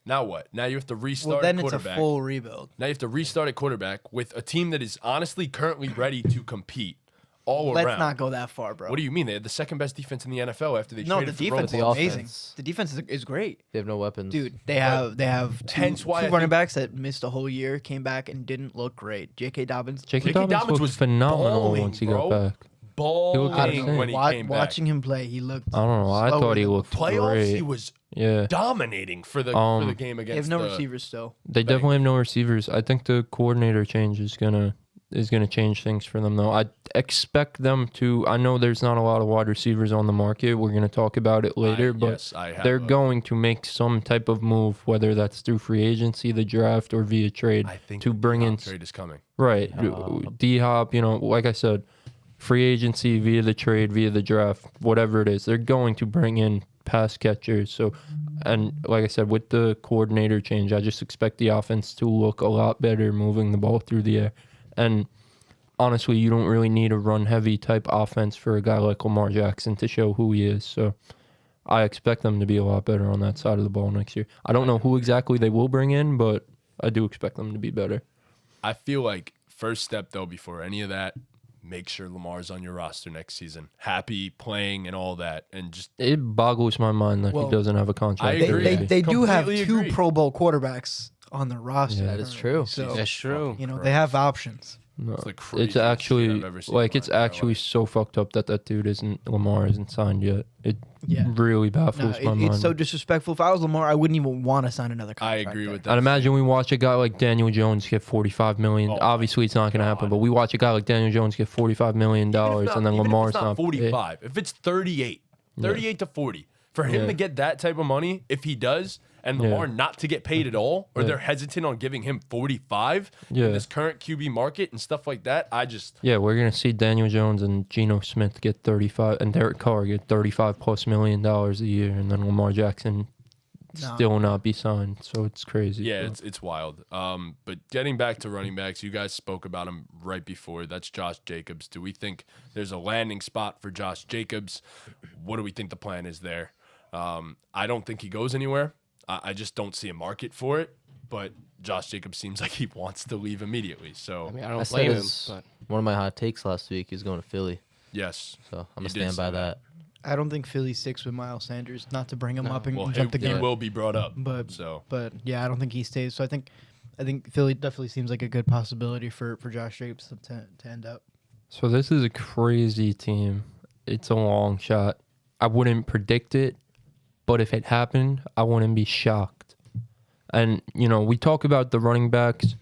Now what? Now you have to restart Well, then it's a quarterback. full rebuild. Now you have to restart at quarterback with a team that is honestly currently ready to compete all Let's around. not go that far, bro. What do you mean? They had the second best defense in the NFL after they No, the traded for defense is Romo. the amazing. offense. The defense is great. They have no weapons. Dude, they have two, Hence why I two think- running backs that missed a whole year, came back and didn't look great. J.K. Dobbins. J.K. J.K. Dobbins Dobbins looked was phenomenal balling, once he bro. got back. Balling insane. when he came back. Watching him play, he looked. I don't know. I slower thought he than looked Playoffs, great. he was Yeah. dominating for the game They against have no the, receivers still. They definitely have no receivers. I think the coordinator change is gonna change things for them though. I expect them to. I know there's not a lot of wide receivers on the market. We're gonna talk about it later, but yes, I have they're a- going to make some type of move, whether that's through free agency, the draft, or via trade I think to the bring in trade is coming. right D Hop. You know, like I said, free agency via the trade, via the draft, whatever it is, they're going to bring in pass catchers. So, and like I said, with the coordinator change, I just expect the offense to look a lot better moving the ball through the air. And honestly, you don't really need a run-heavy type offense for a guy like Lamar Jackson to show who he is. So I expect them to be a lot better on that side of the ball next year. I don't know who exactly they will bring in, but I do expect them to be better. I feel like first step though, before any of that, make sure Lamar's on your roster next season, happy playing and all that, and just It boggles my mind that Well, he doesn't have a contract. I agree. They do have Completely two agree. Pro Bowl quarterbacks on their roster. Yeah, that is currently. true. So That's true. they have options. No, It's the it's craziest shit actually I've ever seen like in it's my entire actually life. so fucked up that dude Lamar isn't signed yet. It Yeah. really No, baffles my mind. it's so disrespectful. If I was Lamar, I wouldn't even want to sign another I contract. agree there. with that. I'd imagine we watch a guy like Daniel Jones get $45 million. Oh my Obviously, it's not going to happen, God. but we watch a guy like Daniel Jones get $45 million, Even if and then even if Lamar's it's not paid. 45. If it's 38 to 40, for him Yeah. to get that type of money, if he does, and Lamar not to get paid at all, or Yeah. they're hesitant on giving him 45 Yeah. in this current QB market and stuff like that, I just Yeah, we're gonna see Daniel Jones and Geno Smith get 35, and Derek Carr get $35+ million a year, and then Lamar Jackson No. still not be signed. So it's crazy. yeah, bro. it's wild. But getting back to running backs, you guys spoke about him right before. That's Josh Jacobs. Do we think there's a landing spot for Josh Jacobs? What do we think the plan is there? I don't think he goes anywhere. I just don't see a market for it. But Josh Jacobs seems like he wants to leave immediately. So I mean, I I don't said blame him. his- But One of my hot takes last week is going to Philly, yes, so I'm You gonna did stand say by that. that. I don't think Philly sticks with Miles Sanders. Not to bring him up and well, jump the he gun, will be brought up. but So yeah, I don't think he stays. So I think Philly definitely seems like a good possibility for Josh Jacobs to end up. So this is a crazy team. It's a long shot. I wouldn't predict it, but if it happened, I wouldn't be shocked. And, we talk about the running backs.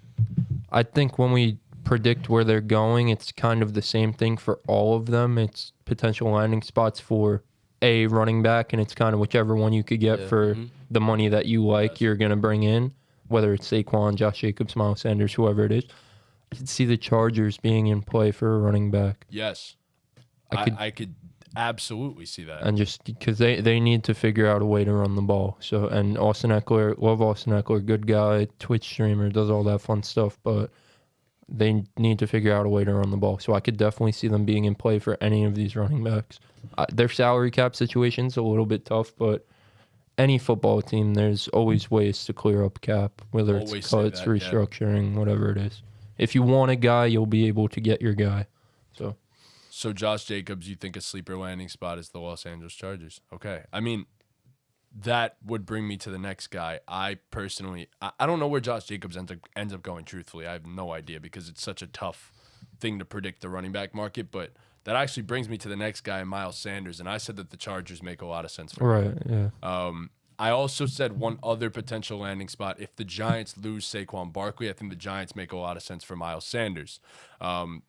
I think when we predict where they're going, it's kind of the same thing for all of them. It's potential landing spots for a running back, and it's kind of whichever one you could get Yeah. for the money that you like, you're going to bring in, whether it's Saquon, Josh Jacobs, Miles Sanders, whoever it is. I could see the Chargers being in play for a running back. yes, I I could absolutely see that. And just because they need to figure out a way to run the ball. So, and Austin Eckler, love Austin Eckler, good guy, Twitch streamer, does all that fun stuff, but they need to figure out a way to run the ball. So I could definitely see them being in play for any of these running backs. Their salary cap situation's a little bit tough, but any football team, there's always ways to clear up cap, whether Always it's say cuts, that, yeah. restructuring, whatever it is. If you want a guy, you'll be able to get your guy. So Josh Jacobs, you think a sleeper landing spot is the Los Angeles Chargers? Okay. I mean, that would bring me to the next guy. I personally, I don't know where Josh Jacobs ends up going, truthfully. I have no idea because it's such a tough thing to predict the running back market. But that actually brings me to the next guy, Miles Sanders. And I said that the Chargers make a lot of sense for me. Right, yeah. I also said one other potential landing spot. If the Giants lose Saquon Barkley, I think the Giants make a lot of sense for Miles Sanders.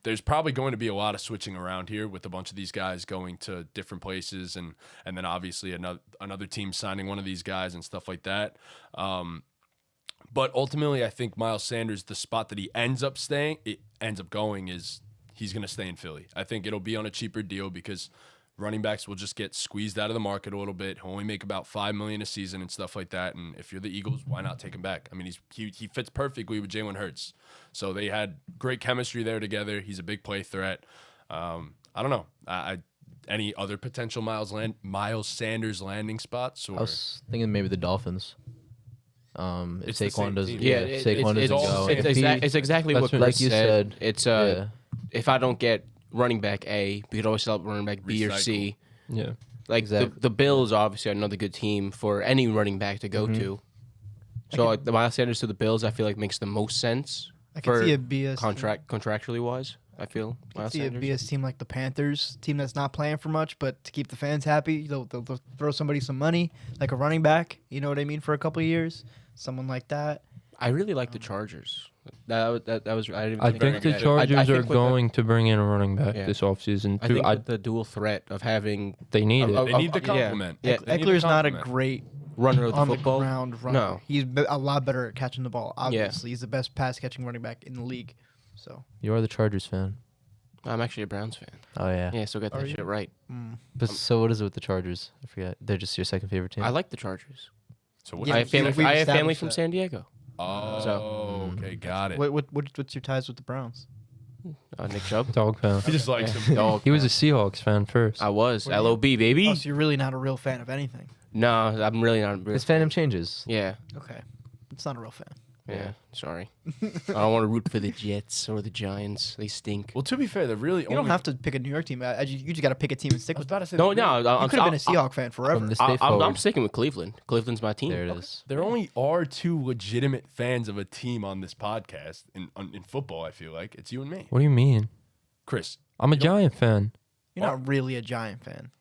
There's probably going to be a lot of switching around here with a bunch of these guys going to different places and then obviously another team signing one of these guys and stuff like that. But ultimately, I think Miles Sanders, the spot that he ends up going is he's going to stay in Philly. I think it'll be on a cheaper deal because running backs will just get squeezed out of the market a little bit. He'll only make about $5 million a season and stuff like that. And if you're the Eagles, why not take him back? I mean, he fits perfectly with Jalen Hurts. So they had great chemistry there together. He's a big play threat. I don't know. Any other potential Miles Sanders landing spots? Or I was thinking maybe the Dolphins. If It's the same Saquon doesn't, team. yeah, Saquon doesn't all go. the same. If he- it's exactly That's what what- Chris like you said. said, It's yeah. if I don't get running back A, we could always sell running back B or C. Yeah. Like Exactly. the Bills obviously are another good team for any running back to go to. So like the Miles Sanders to the Bills, I feel like makes the most sense I can for see a BS contractually wise. I feel I can Miles see a Sanders. BS team like the Panthers, team that's not playing for much, but to keep the fans happy, they'll throw somebody some money, like a running back. You know what I mean? For a couple of years, someone like that. I really like the Chargers. That was I didn't I think think the that. Chargers I are think with the- going to bring in a running back Yeah. this offseason. I too. think with the dual threat of having They need it. They need the yeah. compliment. Yeah, They need the Eckler's not a compliment. great runner of the on football. the ground runner. No. He's a lot better at catching the ball. Obviously, he's the best pass catching running back in the league. So You are the Chargers fan. I'm actually a Browns fan. Oh yeah. Yeah, so got Are that you? shit right. But so what is it with the Chargers? I forget. They're just your second favorite team. I like the Chargers. So what? Yeah, I have family. we've I have family established from that. San Diego. Oh, okay, got it. what's your ties with the Browns? Nick Chubb. Dog fan. He just likes him. Dog. He was a Seahawks fan first. I was What are you? LOB baby. Oh, so you're really not a real fan of anything. No, I'm really not. His fandom changes. Yeah, Okay, it's not a real fan. Yeah, sorry. I don't want to root for the Jets or the Giants. They stink. Well, to be fair, they're really You don't have to pick a New York team. You just got to pick a team and stick I was with. about to say No, they're really- no. You could have been a Seahawk fan forever. From this day I'm forward. sticking with Cleveland. Cleveland's my team. There it is. There only are two legitimate fans of a team on this podcast in football. I feel like it's you and me, What do you mean? Chris. I'm a Giant fan. You're not really a Giant fan.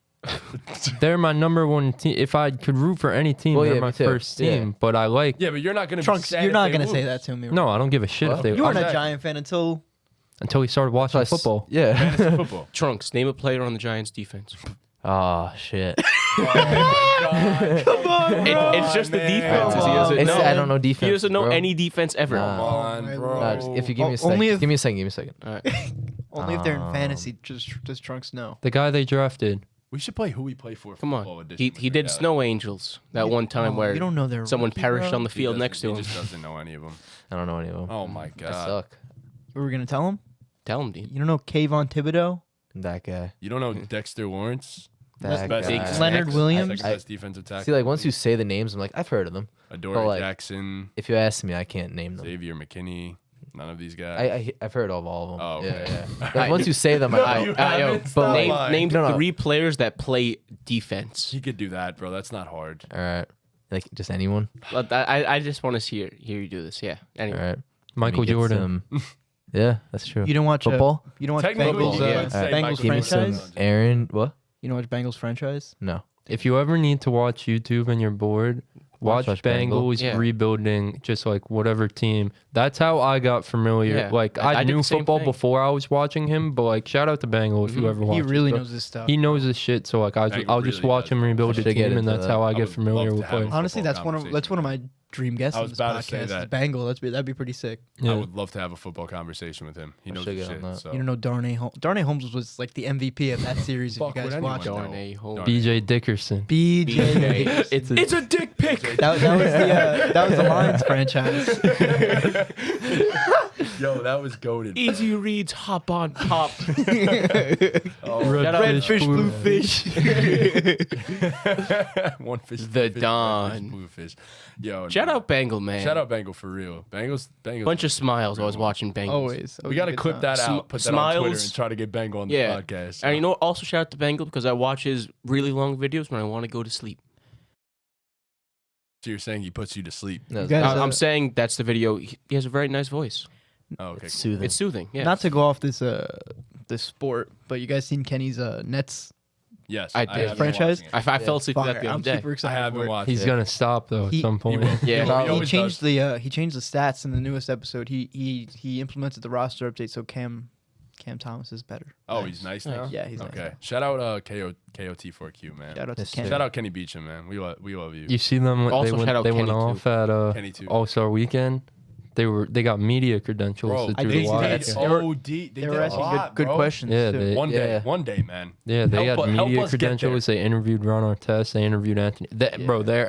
They're my number one team. If I could root for any team, Well, they're yeah, my me too. first Yeah. team. But I like. Yeah, but you're not gonna Trunks, be sad you're if not they gonna lose. say that to me. No, I don't give a shit if they. You weren't a Exactly. Giant fan until Until we started watching football. Yeah. Fantasy football. Trunks, name a player on the Giants defense. Oh shit. It's just the defense. Come He doesn't It's, know. I don't know defense. He doesn't know bro. any defense ever. Nah. Come on, my bro. lord. If you give me a second, Only if- give me a second. All right. only if they're in fantasy. Does Trunks know? The guy they drafted. We should play who we play for. Come football on. edition He with did that. Snow Angels that one time Oh, where you don't know their someone rookie, perished bro? on the He field doesn't- next to He him. just doesn't know any of them. I don't know any of them. Oh my I god. suck. We were gonna tell him. Tell him, dude. You don't know Kayvon Thibodeau, That guy. You don't know Dexter Lawrence? That Best- guy. Big Leonard Snacks. Williams. Second best defensive tackle. See, like once you say the names, I'm like, I've heard of them. Adoree but, like, Jackson, If you ask me, I can't name them. Xavier McKinney, none of these guys. I've heard of all of them. Oh, okay. Yeah. Like, once you say them, I you know. haven't. But Stop like, lying. Name No, no. 3 players that play defense. He could do that, bro. That's not hard. all right, like just anyone. But I just want to hear you do this. Yeah. All Anyway. right, Michael Let me get Jordan. some- yeah, that's true. You don't watch Football? You don't watch Technically, Bengals. you yeah. would say Bengals Michael Give me some franchise. Aaron. What? You know watch Bengals franchise? No. If you ever need to watch YouTube and you're bored, watch Bengal. Bengals Yeah. rebuilding just like whatever team. That's how I got familiar. Yeah. Like I I did knew the same football thing. before I was watching him, but like shout out to Bengal if you ever watch. He really bro. knows his stuff. He knows his shit. So like Bengal I'll just really watch does. him rebuild I a should get team, and into that's that. how I I get would familiar love with to have players. a Honestly, football that's one of my dream guests I on was this about to say podcast. Is that. Bengal. That'd be pretty sick. Yeah. I would love to have a football conversation with him. He knows should his get on shit. that. So. You don't know Darnay Holmes. Darnay Holmes was like the MVP of that series. If you Fuck, would guys anyone watched know? it. Darn a home. Darn. BJ Dickerson. BJ. It's a dick pic. That was the Lions franchise. Yo, that was goaded. Easy reads, hop on pop. Redfish, Blue fish. One fish. The blue fish, red Don. fish, blue fish. Yo, Shout nah. out Bengal, man. Shout out Bengal for real. Bengals. Bunch of smiles. I was watching Bengals. Always. We got to clip that out. Put that on Twitter Smiles. and try to get Bengal on Yeah. the podcast. And you know, also shout out to Bengal because I watch his really long videos when I want to go to sleep. So you're saying he puts you to sleep? No, guys- I'm saying that's the video. He has a very nice voice. Oh, okay. it's Cool. soothing. It's soothing. Yeah. Not to go off this sport, but you guys seen Kenny's Nets? Yes, I have did. been Franchise? watching it. I fell asleep to that Fire. the other I'm day. super I excited. have for been it. watching. He's it. gonna stop though at He- some point. Yeah. He He always changed does. the stats in the newest episode. He implemented the roster update so Cam Thomas is better. Oh, he's nice now. Yeah, he's Okay. nice. Shout out KOT4Q, man. Shout out to Yes, Ken. sir. Shout out Kenny Beecham, man. We love you. You see them? Also, shout out they went Kenny, off too. at Kenny too. All-Star Weekend. They got media credentials Bro, to I do did the see live. that. did They were- OD. They They did were a asking lot, good bro. questions. Yeah, too. they- One day, man. Yeah, they Help had help media us get there. credentials. They interviewed Ron Artest. They interviewed Anthony. Bro, their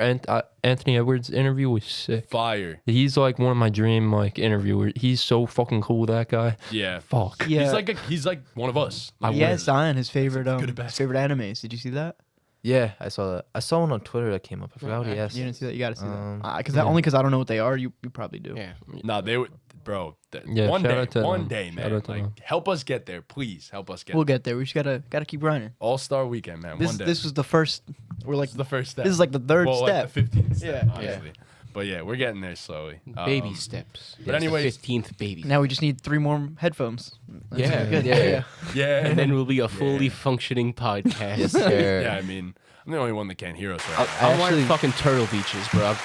Anthony Edwards interview was sick. Fire. He's like one of my dream interviewers. He's so fucking cool. That guy. Yeah. Fuck. Yeah. He's like one of us. He asked Zion his favorite Good at his favorite animes. Did you see that? Yeah, I saw that. I saw one on Twitter that came up. I forgot what he asked. You didn't see that? You got to see Um, that. Only because I don't know what they are. You probably do. Yeah. No, they would, bro. Yeah, one shout day, out to one them. day, Shout man. out to Like, them. help us get there, please. Help us get We'll there. get there. We just gotta keep grinding. All-Star Weekend, man. One day. This was the first. We're like This is the first step. this is like the third well, step. Like the 15th step, Yeah. honestly. But yeah, we're getting there slowly. Baby steps. but anyways- 15th baby. Now we just need 3 more headphones. That's Yeah. good. Yeah. Yeah. And then we'll be a fully functioning podcast. Yes, sir. yeah, I mean, I'm the only one that can't hear us right I I'm actually- like fucking Turtle Beaches, bro. now.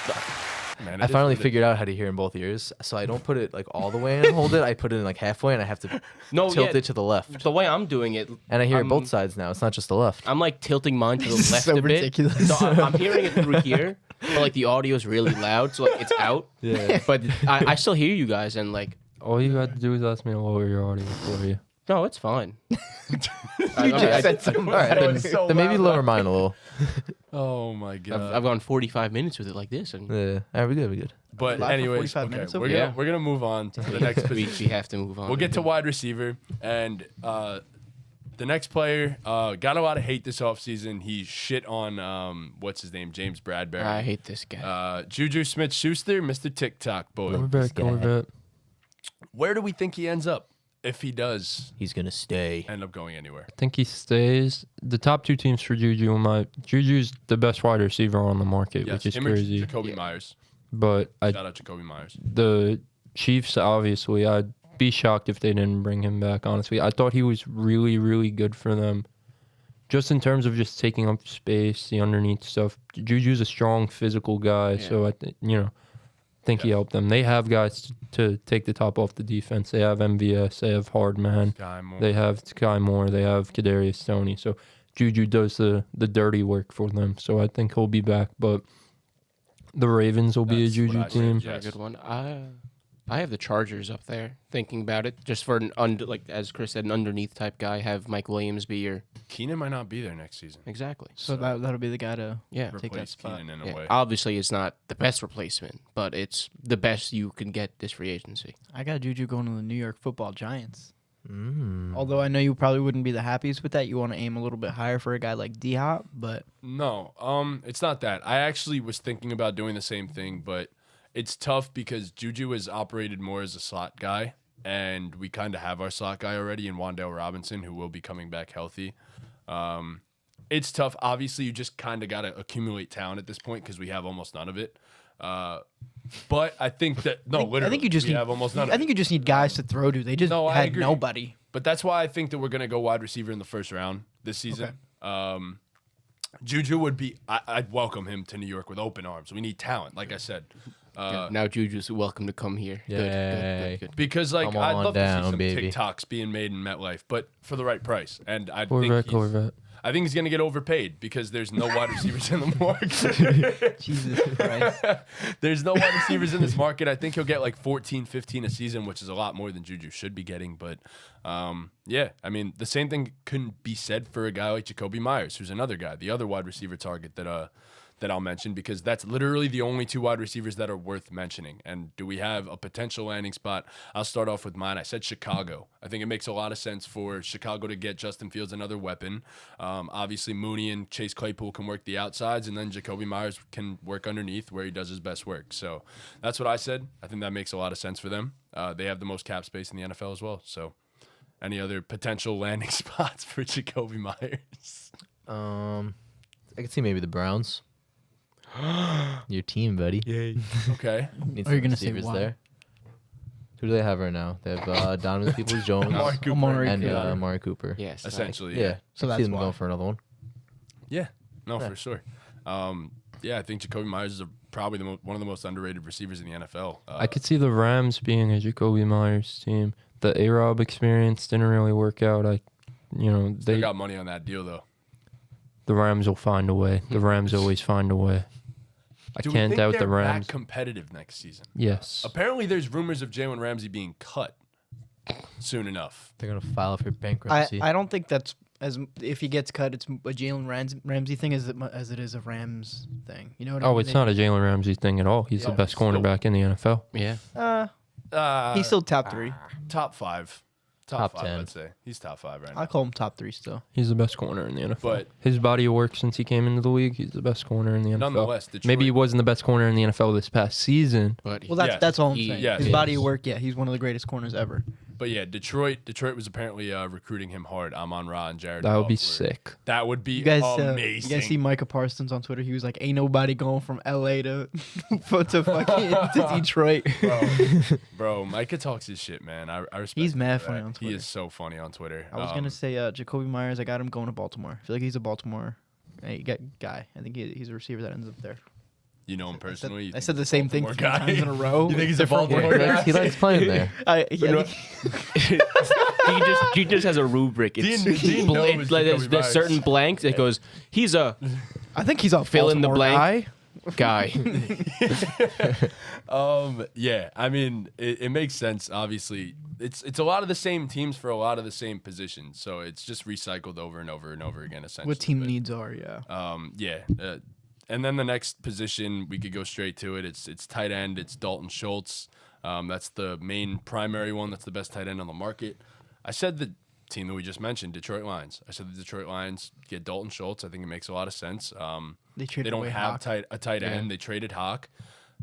Man, it I is finally what it figured out how to hear in both ears, so I don't put it like all the way in and hold it. I put it in like halfway, and I have to No, tilt yeah, it to the left. the way I'm doing it, And I hear I'm- both sides now. It's not just the left. I'm like tilting mine to the This is left so a bit. ridiculous. So I'm hearing it through here, but like the audio is really loud, so like it's out. Yeah. But I still hear you guys, and like, All you got to do is ask me to lower your audio for you. no, it's fine. You just said something. All right, then, so then maybe loud. lower mine a little. Oh my god. I've gone 45 minutes with it like this, and Yeah. All right, we good. We good. But Live for anyways, 45 okay, minutes we're over gonna here? we're gonna move on to the next we position. have to move on. We'll get to wide receiver, and The next player got a lot of hate this offseason. He shit on, what's his name, James Bradbury. I hate this guy. Juju Smith-Schuster, Mr. TikTok boy. Corvette. Where do we think he ends up if he does He's gonna stay. end up going anywhere? I think he stays. The top two teams for Juju, Juju's the best wide receiver on the market, Yes, which is him or crazy. Jacoby Myers. But Shout out Jacoby Myers. the Chiefs, obviously, I'd be shocked if they didn't bring him back, honestly. I thought he was really, really good for them. Just in terms of just taking up space, the underneath stuff. Juju's a strong physical guy, so I think he helped them. They have guys to take the top off the defense. They have MVS, they have Hardman, Sky Moore. they have Sky Moore, they have Kadarius Stoney. So Juju does the dirty work for them. So I think he'll be back. But the Ravens will be a That's what Juju I said, team. yeah. Very good one. I have the Chargers up there. Thinking about it, just for like as Chris said, an underneath type guy. Have Mike Williams be your Keenan might not be there next season. exactly. So that'll be the guy to Yeah. take that Replace spot. Keenan in a Yeah, way. obviously, it's not the best replacement, but it's the best you can get this free agency. I got Juju going to the New York Football Giants. Mm. Although I know you probably wouldn't be the happiest with that. You want to aim a little bit higher for a guy like D-Hop, but No, it's not that. I actually was thinking about doing the same thing, but it's tough because Juju has operated more as a slot guy, and we kind of have our slot guy already in Wan'Dale Robinson, who will be coming back healthy. It's tough. Obviously, you just kind of got to accumulate talent at this point because we have almost none of it. But I think that literally, I think you just we need. have almost none. I think you just need guys to throw to. They just No, I had agree. nobody. But that's why I think that we're going to go wide receiver in the first round this season. Juju would be, I'd welcome him to New York with open arms. We need talent, like I said. Now Juju's welcome to come here. Yay. Good. Because, like, Come I'd on love to down, see some baby. TikToks being made in MetLife, but for the right price. And I Corvette. I think he's going to get overpaid because there's no wide receivers in the market. Jesus Christ. There's no wide receivers in this market. I think he'll get like 14, 15 a season, which is a lot more than Juju should be getting. But yeah, I mean, the same thing couldn't be said for a guy like Jacoby Myers, who's another guy, the other wide receiver target that I'll mention, because that's literally the only two wide receivers that are worth mentioning. And do we have a potential landing spot? I'll start off with mine. I said Chicago. I think it makes a lot of sense for Chicago to get Justin Fields another weapon. Obviously, Mooney and Chase Claypool can work the outsides, and then Jacoby Myers can work underneath where he does his best work. So that's what I said. I think that makes a lot of sense for them. They have the most cap space in the NFL as well. So any other potential landing spots for Jacoby Myers? I could see maybe the Browns. Your team, buddy. Yay. Okay. Need Are you some gonna say receivers why? there. Who do they have right now? They have Donovan Peoples-Jones Amari Cooper. Amari and Cooper. Amari Cooper. Yes. Essentially, Yeah. So I that's see them why. going for another one. Yeah, no, for sure. Yeah, I think Jacoby Myers is probably one of the most underrated receivers in the NFL. I could see the Rams being a Jacoby Myers team. The A-Rob experience didn't really work out. They got money on that deal, though. The Rams will find a way. The Rams always find a way. I Do we can't think doubt they're the Rams. back competitive next season? Yes. Apparently, there's rumors of Jalen Ramsey being cut soon enough. They're gonna file for bankruptcy. I don't think that's as if he gets cut, it's a Jalen Ramsey thing as it is a Rams thing. You know what I mean? Oh, it's not a Jalen Ramsey thing at all. He's the Yeah, best still. cornerback in the NFL. Yeah. He's still top 3. Top 5. Top Top 5, 10. I'd say. He's top 5 right I now. call him top 3 still. He's the best corner in the NFL. But his body of work since he came into the league, he's the best corner in the NFL. nonetheless, Detroit, Maybe he wasn't the best corner in the NFL this past season. But Well, Yes. that's all I'm He- saying. yes. His Yes. body of work, yeah, he's one of the greatest corners ever. But yeah, Detroit was apparently recruiting him hard. Amon-Ra and Jared That would Goff be were- sick. That would be You guys, amazing. you guys see Micah Parsons on Twitter? He was like, "Ain't nobody going from LA to to fucking to Detroit." Bro, Micah talks his shit, man. I respect He's him mad for funny that. on He Twitter. is so funny on Twitter. I was gonna say Jacoby Myers. I got him going to Baltimore. I feel like he's a Baltimore guy. I think he's a receiver that ends up there. You know him personally. I said the same thing 3 Baltimore guy? times in a row. You think he's a Different Baltimore words. guy? He likes playing there. he just has a rubric. It's Dean blank. knows Like, Jacoby there's Myers. certain blanks. It goes, he's a I think he's a Fill in the Baltimore blank. guy. guy. Yeah, I mean, it makes sense. Obviously, it's a lot of the same teams for a lot of the same positions, so it's just recycled over and over and over again. Essentially, What team But, needs are, yeah. Yeah, and then the next position we could go straight to it. It's tight end. It's Dalton Schultz. That's the main primary one. That's the best tight end on the market. I said that team that we just mentioned, Detroit Lions. I said the Detroit Lions get Dalton Schultz. I think it makes a lot of sense. They They don't away have Hawk. a tight end. They traded Hawk,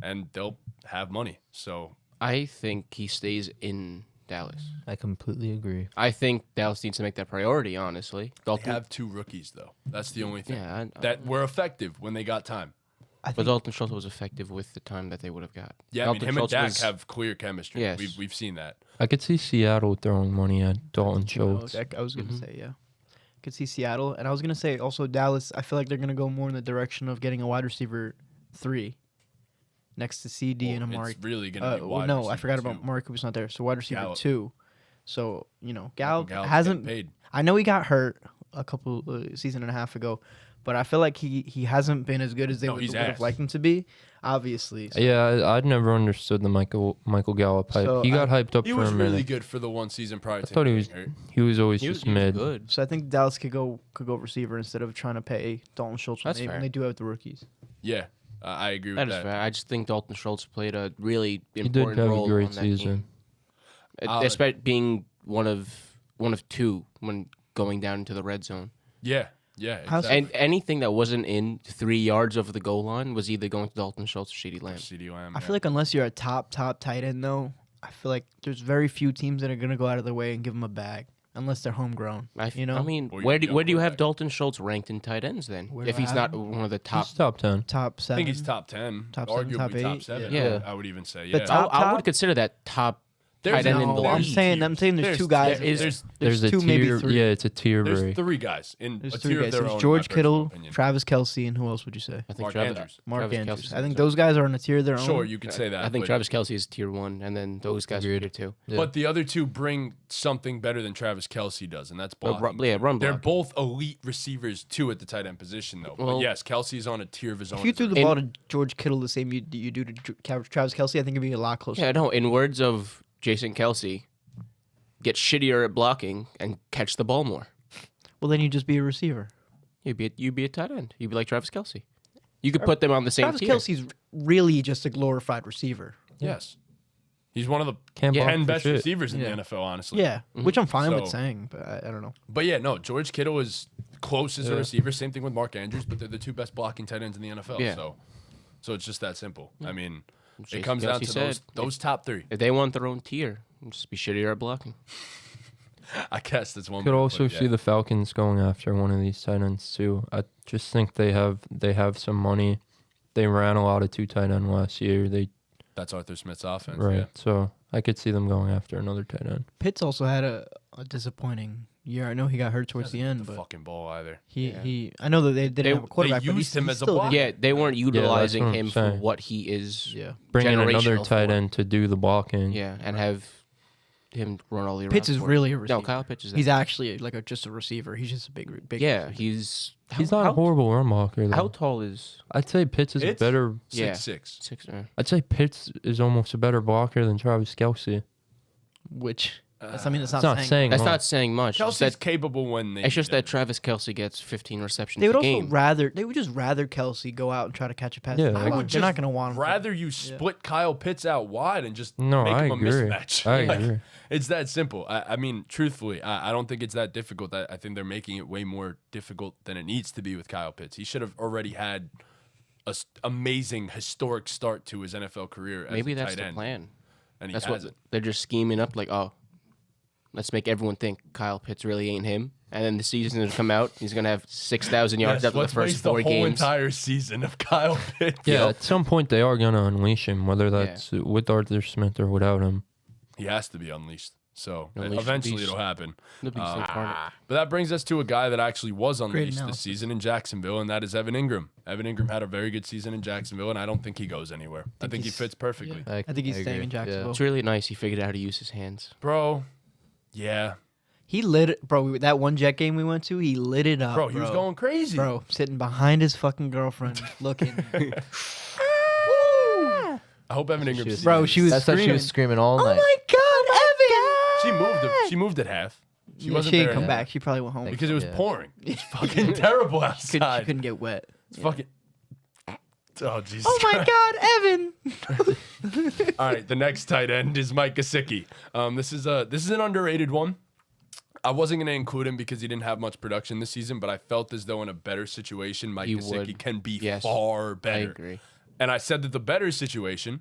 and they'll have money. So I think he stays in Dallas. I completely agree. I think Dallas needs to make that priority, honestly. they Dalton, have 2 rookies, though. That's the only thing. Yeah, that were effective when they got time. but Dalton Schultz was effective with the time that they would have got. Yeah, Dalton I mean, him Schultz and Dak was- have clear chemistry. Yes. We've seen that. I could see Seattle throwing money at Dalton Schultz. I was gonna Mhm. say Could see Seattle, and I was gonna say also Dallas. I feel like they're gonna go more in the direction of getting a wide receiver 3 next to CD Well, and Amari. It's really going to be wide no, I receiver forgot 2. about Amari Cooper's not there. So wide receiver Gallup. 2. So Michael Gallup Gallup's hasn't. getting paid. I know he got hurt a couple season and a half ago, but I feel like he hasn't been as good as they No, would he's have ass. liked him to be. Obviously, so- Yeah, I'd never understood the Michael Gallup hype. So He got hyped up He for was a really minute. good for the one season prior to thought he him was getting hurt. He was always He was, just he was mid. good. So I think Dallas could go receiver instead of trying to pay Dalton Schultz when That's they, when fair. they do have the rookies. Yeah, I agree with That is that. fair. I just think Dalton Schultz played a really He did important have a role great on that season. team. Uh, Despite being one of 2 when going down into the red zone. Yeah, How's- exactly. And anything that wasn't in 3 yards of the goal line was either going to Dalton Schultz or CeeDee Lamb. CeeDee Lamb. I feel like unless you're a top tight end though, I feel like there's very few teams that are gonna go out of their way and give him a bag unless they're homegrown. I know? Or where you do go where do you have quarterback. Dalton Schultz ranked in tight ends then? Where do If I he's have not one of the top, He's top 10. Top I 7. think he's top 10, Top 7, arguably top top 8, 7. yeah. I would even say. But Yeah, top- I would consider that top There's tight end in no- the I'm there's league. saying there's 2 guys. There's a 2, tier. maybe 3. Yeah, it's a tier. there's Very. 3 guys in There's a 3 tier of guys. their There's own. in George my Kittle, personal opinion. Travis Kelce, and who else would you say? I think Mark Travis, Andrews. Mark Travis Andrews. Kelce's I think in those guys are on a tier of their own. Sure, you could say that. I think but, Travis Kelce is tier 1, and then those guys are tier 2. Yeah. But the other 2 bring something better than Travis Kelce does, and that's blocking. Run They're block. both elite receivers too at the tight end position, though. But Well- yes, Kelsey's on a tier of his own. If you as threw well. the ball to George Kittle the same you do to Travis Kelce, I think it'd be a lot closer. Yeah, no. In words of Jason Kelsey, get shittier at blocking and catch the ball more. Well, then you just be a receiver. You'd be a tight end. You'd be like Travis Kelsey. You could put them on the same Travis tier. Kelce's really just a glorified receiver. Yes, he's one of the Can't block 10 for best shit. receivers in Yeah. the NFL, honestly. Yeah, which I'm fine with So- saying, but I don't know. But yeah, no, George Kittle is close as a Yeah. receiver. Same thing with Mark Andrews, but they're the 2 best blocking tight ends in the NFL. Yeah. So it's just that simple. I mean, Jason it comes down Kelce to said, those top 3. If they want their own tier, just be shittier at blocking. I guess that's one. Could way to also put it, see yeah. the Falcons going after one of these tight ends too. I just think they have some money. They ran a lot of 2 tight end last year. That's Arthur Smith's offense. Right. Yeah. So I could see them going after another tight end. Pitts also had a disappointing year. I know he got hurt towards Doesn't the hit end, the but fucking ball either. he I know that they didn't have a quarterback, but used him he as a still blocker. did. Yeah, they weren't utilizing what him I'm for saying. what he is. Yeah. Bringing another Generational tight for. end to do the blocking. Yeah, and have him run all the Pitts is really a receiver. No, Kyle Pitts is. He's actually just a receiver. He's just a big. yeah, receiver. he's He's not a horrible run blocker though. How tall is I'd say Pitts is a Pitts? better. Yeah. 6'6". 6? I'd say Pitts is almost a better blocker than Travis Kelce. Which that's, I mean, it's It's not not saying. saying That's much. not saying much. It's Kelsey's that- capable when they. It's just need that him. Travis Kelsey gets 15 receptions They would a also game. they would just rather Kelsey go out and try to catch a pass. Yeah, than I block. would They're not just going to want him. to- rather you split Kyle Pitts out wide and just No, make I him agree. a mismatch. I Like, agree. It's that simple. I mean, truthfully, I don't think it's that difficult. I think they're making it way more difficult than it needs to be with Kyle Pitts. He should have already had an amazing, historic start to his NFL career as Maybe a that's tight the end, plan. and he That's hasn't. what they're just scheming up. Like, oh, let's make everyone think Kyle Pitts really ain't him. And then the season will come out. He's gonna have 6,000 yards Yes, after the let's first waste 4 the whole games. entire season of Kyle Pitts. Yeah, at some point they are gonna unleash him, whether that's with Arthur Smith or without him. He has to be unleashed. So Unleash the eventually beast. it'll happen. The beast incarnate. But that brings us to a guy that actually was unleashed this analysis. season in Jacksonville, and that is Evan Ingram. Evan Ingram had a very good season in Jacksonville, and I don't think he goes anywhere. I think he he's- fits perfectly. I think he's staying agree. in Jacksonville. It's really nice he figured out how to use his hands. Bro, yeah. He lit it, bro. That one Jet game we went to, he lit it up, Bro, he was going crazy. Bro, sitting behind his fucking girlfriend, looking. I hope Evan Ingram sees Bro, this. she was That's how she screaming. was screaming all night. Oh my God, Evan! She moved at half. She Yeah, wasn't she there didn't come at back. She probably went home. Thank because it was Yeah. pouring. It's fucking terrible She outside. couldn't get wet. It's fucking. Oh Jesus. Oh my Christ. God, Evan! All right, the next tight end is Mike Gesicki. This is an underrated one. I wasn't going to include him because he didn't have much production this season, but I felt as though in a better situation, Mike He Gesicki would. can be Yes. far I better. agree. And I said that the better situation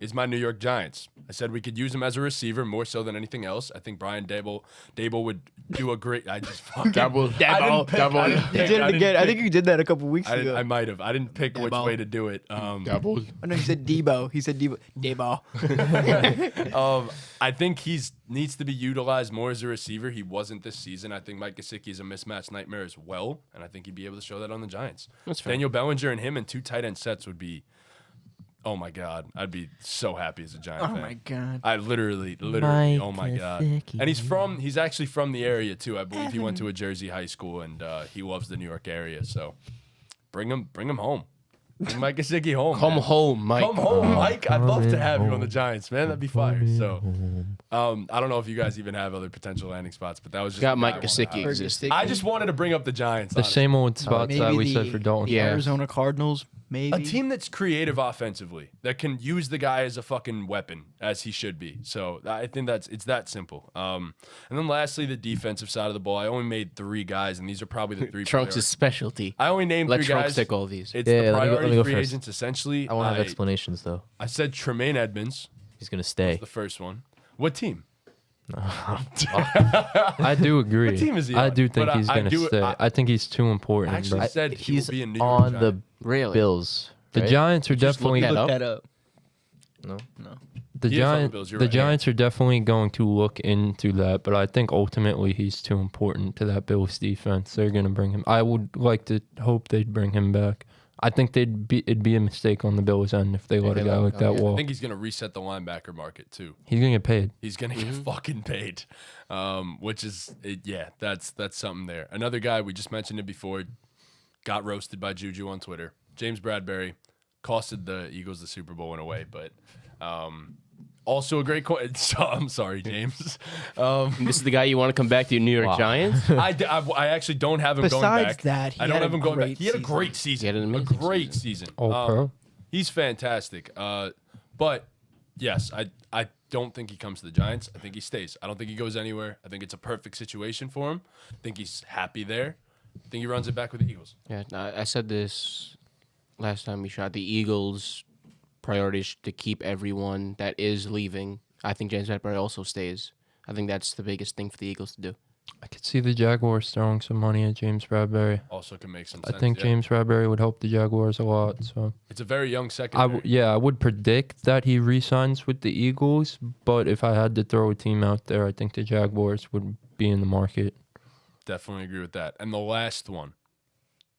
is my New York Giants. I said we could use him as a receiver more so than anything else. I think Brian Dable would do a great. I just fucking Double. You did it again. I think you did that a couple weeks ago. I might have. I didn't pick which Dabo. way to do it. Double. Oh, no, he said Debo. He said Debo. Debo. I think he's needs to be utilized more as a receiver. He wasn't this season. I think Mike Gesicki is a mismatch nightmare as well, and I think he'd be able to show that on the Giants. That's fair. Daniel Bellinger and him and 2 tight end sets would be. Oh my God, I'd be so happy as a Giant fan. Oh my God. I literally, Mike oh my God. Gesicki. And he's actually from the area too. I believe he went to a Jersey high school and he loves the New York area. So bring him home. Bring Mike Gesicki home. Come man. home, Mike. Come home, Mike. I'd love to Coming have you on the home. Giants, man. That'd be fire. So, I don't know if you guys even have other potential landing spots, but that was just Got the Mike guy I wanted Gesicki out. existing. I just wanted to bring up the Giants. The honestly. same old spots that Maybe we said the for Dalton. Yeah. Arizona Cardinals, maybe. A team that's creative offensively, that can use the guy as a fucking weapon, as he should be. So I think it's that simple. And then lastly, the defensive side of the ball. I only made 3 guys, and these are probably the 3 Trunks' players. specialty. I only named Let 3 Trunks guys. take all these. It's Yeah, the let me priority go free first. agents, essentially. I want to have explanations though. I said Tremaine Edmonds, He's gonna stay. the first one. What team? I do agree. What team is he I on? do think But he's I going to do- stay. I think he's too I important. actually Bro. said he He's will be a New York on Giant. the Really? Bills. The right? Giants are Just look definitely that Look up. that up. No. No. the He is on the Giants. Bills, you're The right. Giants are definitely going to look into that, but I think ultimately he's too important to that Bills defense. They're going to bring him. I would like to hope they'd bring him back. I think it'd be a mistake on the Bills' end if they let they a guy let him like go, that yeah. I walk. think he's going to reset the linebacker market too. He's going to get paid. He's going to get fucking paid, which is that's something there. Another guy we just mentioned it before, got roasted by Juju on Twitter. James Bradbury costed the Eagles the Super Bowl in a way, but also a great I'm sorry, James. This is the guy you want to come back to, New York Wow. Giants? I actually don't have him going Besides back. that, he I don't had have a him going back. great He had a season. great season. He had an a amazing great season. All pro. He's fantastic. But yes, I don't think he comes to the Giants. I think he stays. I don't think he goes anywhere. I think it's a perfect situation for him. I think he's happy there. I think he runs it back with the Eagles. Yeah, no, I said this last time we shot. The Eagles' priority is to keep everyone that is leaving. I think James Bradbury also stays. I think that's the biggest thing for the Eagles to do. I could see the Jaguars throwing some money at James Bradbury. Also can make some I sense. think yeah. James Bradbury would help the Jaguars a lot. So It's a very young secondary. I would predict that he re-signs with the Eagles. But if I had to throw a team out there, I think the Jaguars would be in the market. Definitely agree with that. And the last one,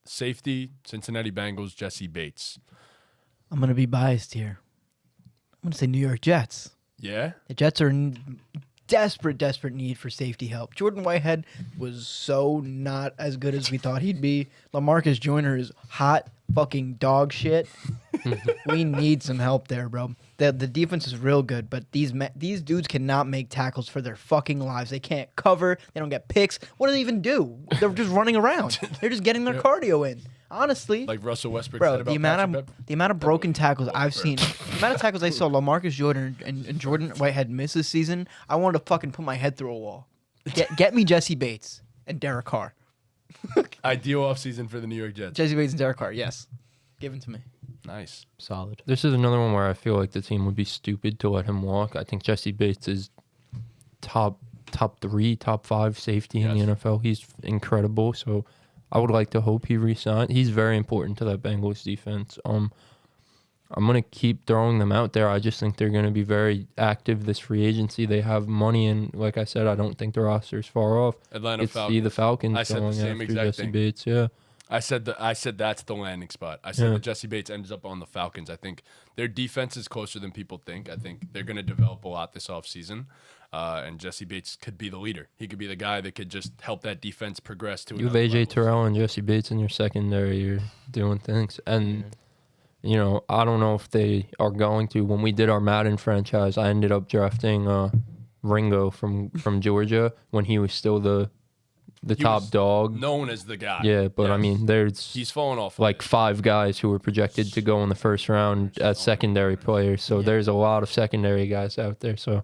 safety, Cincinnati Bengals, Jesse Bates. I'm going to be biased here. I'm going to say New York Jets. Yeah? The Jets are in desperate need for safety help. Jordan Whitehead was so not as good as we thought he'd be. LaMarcus Joyner is hot fucking dog shit. We need some help there, bro. The defense is real good, but these dudes cannot make tackles for their fucking lives. They can't cover. They don't get picks. What do they even do? They're just running around. They're just getting their cardio in. Honestly, Like Russell Westbrook bro, said about the Patrick amount of broken tackles I've seen, the amount of tackles I saw LaMarcus Jordan and Jordan Whitehead miss this season, I wanted to fucking put my head through a wall. Get me Jesse Bates and Derek Carr. Ideal offseason for the New York Jets. Jesse Bates and Derek Carr, yes. Give him to me. Nice. Solid. This is another one where I feel like the team would be stupid to let him walk. I think Jesse Bates is top 3, top 5 safety in Yes. the NFL. He's incredible. So I would like to hope he resigns. He's very important to that Bengals defense. I'm gonna keep throwing them out there. I just think they're gonna be very active this free agency. They have money, and like I said, I don't think the roster's far off. Atlanta It's Falcons. see the Falcons I said the going same after exact Jesse thing. Bates. Yeah. I said that's the landing spot. I said Yeah. that Jesse Bates ends up on the Falcons. I think their defense is closer than people think. I think they're going to develop a lot this offseason. And Jesse Bates could be the leader. He could be the guy that could just help that defense progress to You have another AJ level. Terrell and Jesse Bates in your secondary. You're doing things. And, you know, I don't know if they are going to. When we did our Madden franchise, I ended up drafting Ringo from Georgia when he was still the He top was dog. known as the guy. Yeah, but I Yes. mean, there's He's fallen off. like 5 guys who were projected to go in the first round as secondary players. So there's a lot of secondary guys out there. So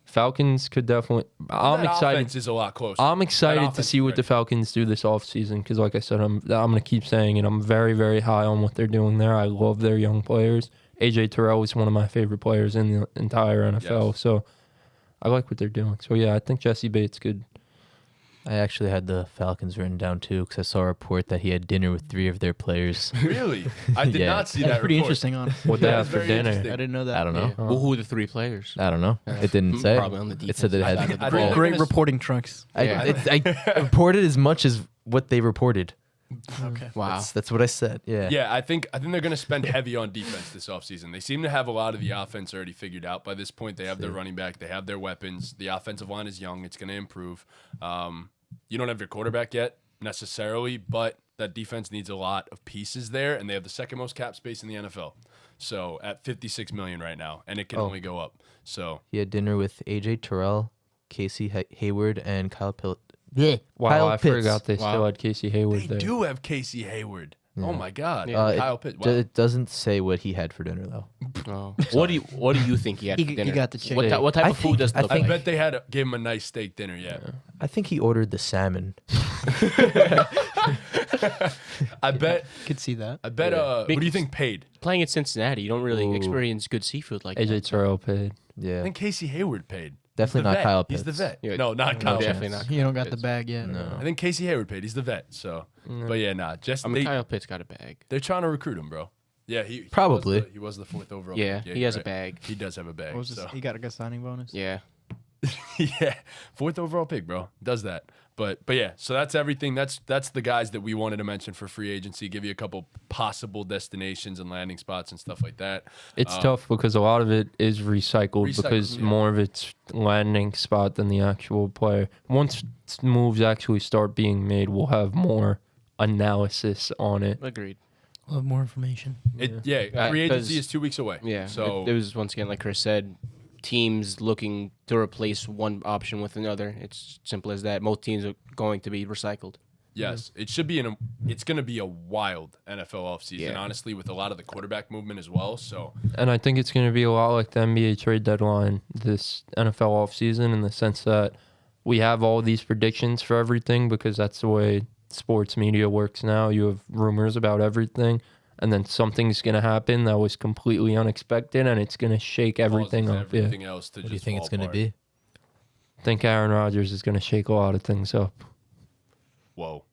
Falcons could definitely. I'm That excited. offense is a lot closer. I'm That excited to offense see is what the great. Falcons do this offseason because, like I said, I'm gonna keep saying it. I'm very, very high on what they're doing there. I love their young players. AJ Terrell is one of my favorite players in the entire NFL. Yes. So I like what they're doing. So yeah, I think Jesse Bates could. I actually had the Falcons written down too because I saw a report that he had dinner with 3 of their players. Really? I did Yeah. not see That's that pretty report. interesting, honestly. What they That have is for very dinner. interesting. I didn't know that. I don't know. Well, who are the 3 players? I don't know. It didn't say. Probably on the It said that it defensive had. side of the I ball. think Great gonna- reporting, Trunks. Yeah. I reported as much as what they reported. Okay. Wow. That's what I said. Yeah. Yeah, I think they're going to spend heavy on defense this offseason. They seem to have a lot of the offense already figured out by this point. They have their running back. They have their weapons. The offensive line is young. It's going to improve. You don't have your quarterback yet necessarily, but that defense needs a lot of pieces there, and they have the second most cap space in the NFL. So at $56 million right now, and it can only go up. So He had dinner with AJ Terrell, Casey Hayward, and Kyle Pitt. Wow, Kyle I Pitts. forgot they still Wow. had Casey Hayward they there. do have Casey Hayward. Oh my God, Uh, Kyle it, Pitts. d- Wow. it doesn't say what he had for dinner though. Oh. What do you think he had He- for he dinner? got the chicken. What type I of food think- does it I look I think- like? bet they gave him a nice steak dinner. Yeah, I think he ordered the salmon. I bet. Could see that. I bet. What do you think paid? Playing in Cincinnati, you don't really Ooh. experience good seafood like AJ that. Terrell paid. Yeah. I think Casey Hayward paid. Definitely He's the not vet. Kyle He's the Pitts. vet. Yeah, No, not Kyle. definitely Pitts. not. You don't got the Pitts. bag yet. No. I think Casey Hayward paid. He's the vet. So, but yeah, nah. Just I mean, they, Kyle Pitts got a bag. they're trying to recruit him, bro. Yeah, he Probably. he was the 4th overall. Yeah, pick. he you're has a right. bag. He does have a bag. What was this? So. He got a good signing bonus. Yeah. Yeah, 4th overall pick, bro. Does that. But yeah, so that's everything. That's the guys that we wanted to mention for free agency. Give you a couple possible destinations and landing spots and stuff like that. It's tough because a lot of it is recycled because yeah. more of it's landing spot than the actual player. Once moves actually start being made, we'll have more analysis on it. Agreed. Love more information. Yeah, free agency 'cause- is 2 weeks away. Yeah. So it was once again, like Chris said, teams looking to replace one option with another. It's simple as that. Most teams are going to be recycled. yes, it should be it's going to be a wild NFL offseason, Yeah. honestly, with a lot of the quarterback movement as well. So And I think it's going to be a lot like the NBA trade deadline this NFL offseason in the sense that we have all these predictions for everything because that's the way sports media works now. You have rumors about everything, and then something's going to happen that was completely unexpected, and it's going to shake everything causes up. Yeah. everything else to What just do you think fall it's going to apart. be? I think Aaron Rodgers is going to shake a lot of things up. Whoa.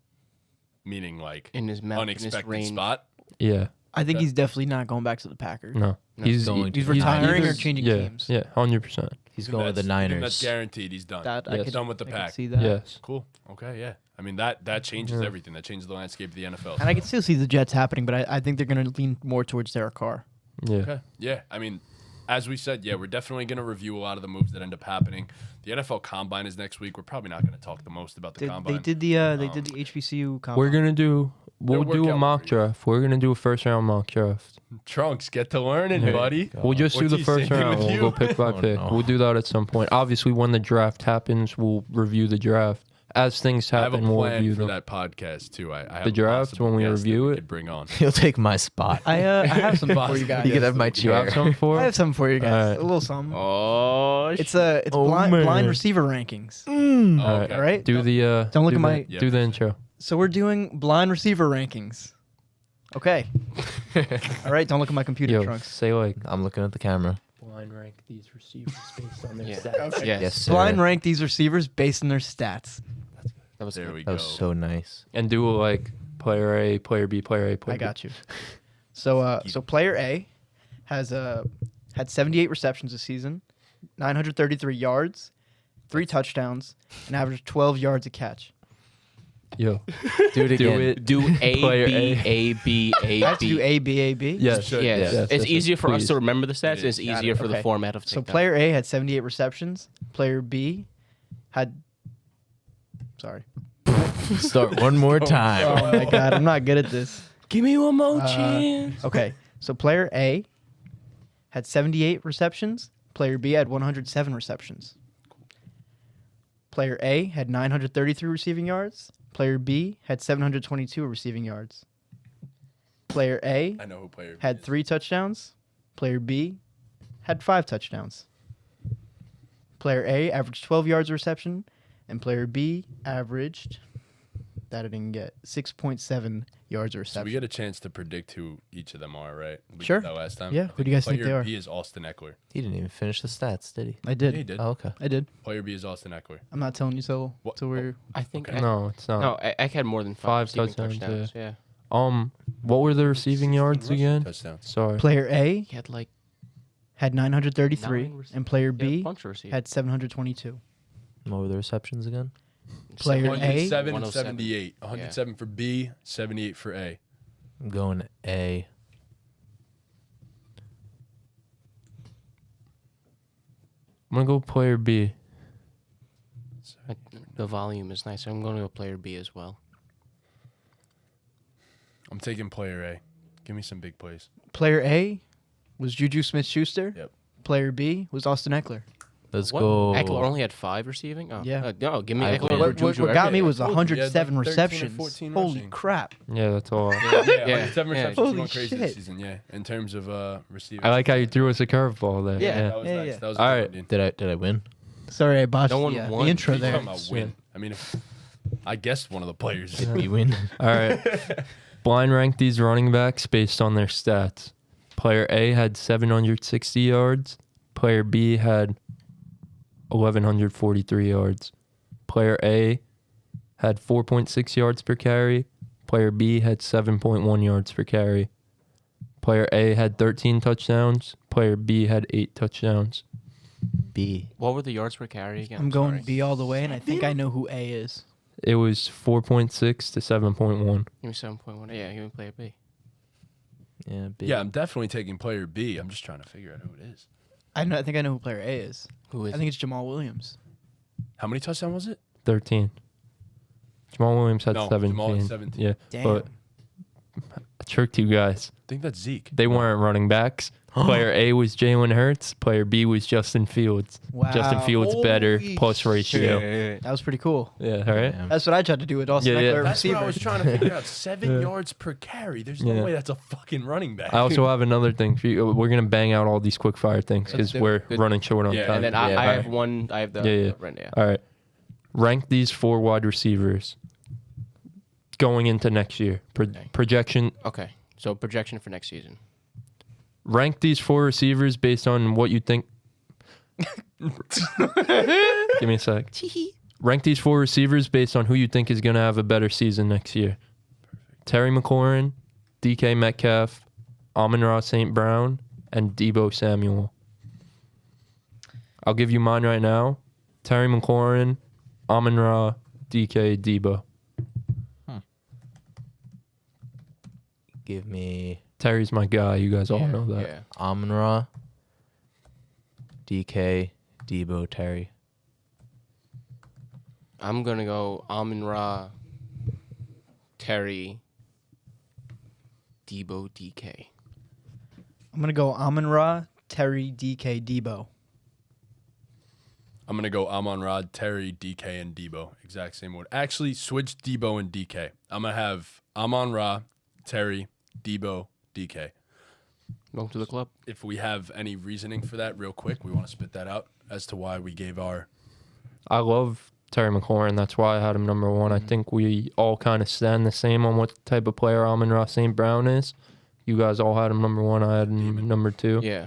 Meaning like In his mouth, in his unexpected range. spot. Yeah. I think he's definitely not going back to the Packers. No. He's going He's to- retiring or either- changing yeah, teams. Yeah, 100%. He's going with the That's Niners. guaranteed. He's done. That Yes. I could, Done with the I could pack. see that. Yes. Cool. Okay. Yeah. I mean that changes everything. That changes the landscape of the NFL. And I can still see the Jets happening, but I think they're going to lean more towards Derek Carr. Yeah. Okay. Yeah. I mean, as we said, yeah, we're definitely going to review a lot of the moves that end up happening. The NFL Combine is next week. We're probably not going to talk the most about the Combine. They did the HBCU combine. We're going to do, we'll They'll do work a out mock for you. draft. We're going to do a first round mock draft. Trunks, get to learning, buddy. We'll just do What's the he first thinking round. with We'll you? go pick by Oh, pick. no. We'll do that at some point. Obviously, when the draft happens, we'll review the draft. As things I have a happen, we'll plan review for them. that podcast too. I have The a draft, possible when we guest that review we it? could bring on. He'll take my spot. I have some for you guys. You can have my You have chair. something for I it? have some for you guys. Alright. A little something. Oh, It's Oh, blind man. receiver rankings. Oh, Alright. All right. Do the Don't look do at my- the, Yeah, do the for intro. So we're doing blind receiver rankings. Okay. All right. Don't look at my computer, Yo, Trunks. say like I'm looking at the camera. blind rank these receivers based on their Yeah. stats. Yes. Yes, sir. Blind rank these receivers based on their stats. That was There good. we That go. was so nice. And do like player A, player B, player A, player I B. got you. So player A has had 78 receptions this season, 933 yards, 3 touchdowns, and averaged 12 yards a catch. Yo, Do it again. do it. Do A, Player B, A. A, B, A, I have to do B. A, B, A, B. Yes. should. Yes. Yes, It's yes, easier for us please. to remember the stats. It And it's is. Got easier it. for the Okay. format of So TikTok. player A had 78 receptions. Player B had. Sorry. Start one more time. Oh my God, I'm not good at this. Give me one more chance. Okay, so player A had 78 receptions. Player B had 107 receptions. Player A had 933 receiving yards. Player B had 722 receiving yards. Player A I know who player had 3 touchdowns. Player B had 5 touchdowns. Player A averaged 12 yards a reception, and player B averaged, that I didn't get, 6.7 yards a So reception. we get a chance to predict who each of them are, right? We Sure. did that last time. Yeah. I Who do you guys think player they are? B is Austin Eckler. He didn't even finish the stats, did he? I did. Yeah, he did. Oh, okay. I did. Player B is Austin Eckler. I'm not telling you so. What? So we're. I think. Okay. No, it's not. No, Eck had more than five Five receiving touchdowns, Yeah. What were the receiving yards Rushing again? Touchdowns. Sorry. Player A He had like had 933, 9 rece- and player he had a B bunch of receiving. had 722. What were the receptions again? player A, 107 and 107. 78. 107 for B, 78 for A. I'm going A. I'm gonna go player B. The volume is nice. I'm going to go player B as well. I'm taking player A. Give me some big plays. Player A was Juju Smith-Schuster. Yep. Player B was Austin Eckler. Let's What? go. Eckler only had 5 receiving? Oh. Yeah. No, give me I Eckler win. over What Juju. got me every was day. I told you, 107 he had like 13 or receptions. 14 Holy rushing. crap. Yeah, that's all. Yeah, Yeah, 107 yeah. receptions. Holy Going crazy shit. this season, yeah. In terms of receiving. I like how you threw us a curveball there. Yeah. That was Yeah, nice. yeah. That was All a right. good one, dude. Did I win? Sorry, I botched No one the won. intro You're there. talking about win. I mean, if I guessed one of the players. Did we win? All right. Blind rank these running backs based on their stats. Player A had 760 yards. Player B had 1,143 yards. Player A had 4.6 yards per carry. Player B had 7.1 yards per carry. Player A had 13 touchdowns. Player B had 8 touchdowns. B. What were the yards per carry again? I'm going Sorry. B all the way, and I think I know who A is. It was 4.6 to 7.1. Give me 7.1. Yeah, give me player B. Yeah, B. Yeah, I'm definitely taking player B. I'm just trying to figure out who it is. I think I know who player A is. Who is I think it's Jamal Williams. How many touchdowns was it? 13. Jamal Williams had No, 17. Jamal had 17. Yeah, Damn. but I tricked you guys. I think that's Zeke. They weren't running backs. Player A was Jalen Hurts. Player B was Justin Fields. Wow. Justin Fields better Holy plus ratio. That was pretty cool. Yeah, all right. Damn. That's what I tried to do with Austin Yeah, yeah. Eckler, That's receiver. what I was trying to figure out. 7 Yeah. yards per carry. There's no Yeah. way that's a fucking running back. I also have another thing for you. We're gonna bang out all these quick fire things because do it. we're Good. running short on Yeah, time. And then Yeah, I all have right. one. I have the. Yeah, yeah. Right, yeah. All right. Rank these 4 wide receivers going into next year. Okay. Projection. Okay. So projection for next season. Rank these 4 receivers based on what you think. Give me a sec. Rank these 4 receivers based on who you think is going to have a better season next year. Terry McLaurin, DK Metcalf, Amon-Ra St. Brown, and Debo Samuel. I'll give you mine right now. Terry McLaurin, Amon-Ra, DK, Debo. Give me Terry's my guy. You guys all Yeah, know that. Yeah. Amon-Ra, DK, Debo, Terry. I'm gonna go Amon-Ra, Terry, Debo, DK. I'm going to go Amon-Ra, Terry, DK, Debo. I'm going to go Amon-Ra, Terry, DK, and Debo. Exact same order. Actually, switch Debo and DK. I'm going to have Amon-Ra, Terry, Debo, DK. Welcome to the club. If we have any reasoning for that real quick, we want to spit that out as to why we gave our... I love Terry McLaurin. That's why I had him number 1. I think we all kind of stand the same on what type of player Amon-Ra St. Brown is. You guys all had him number 1. I had him number 2. Yeah.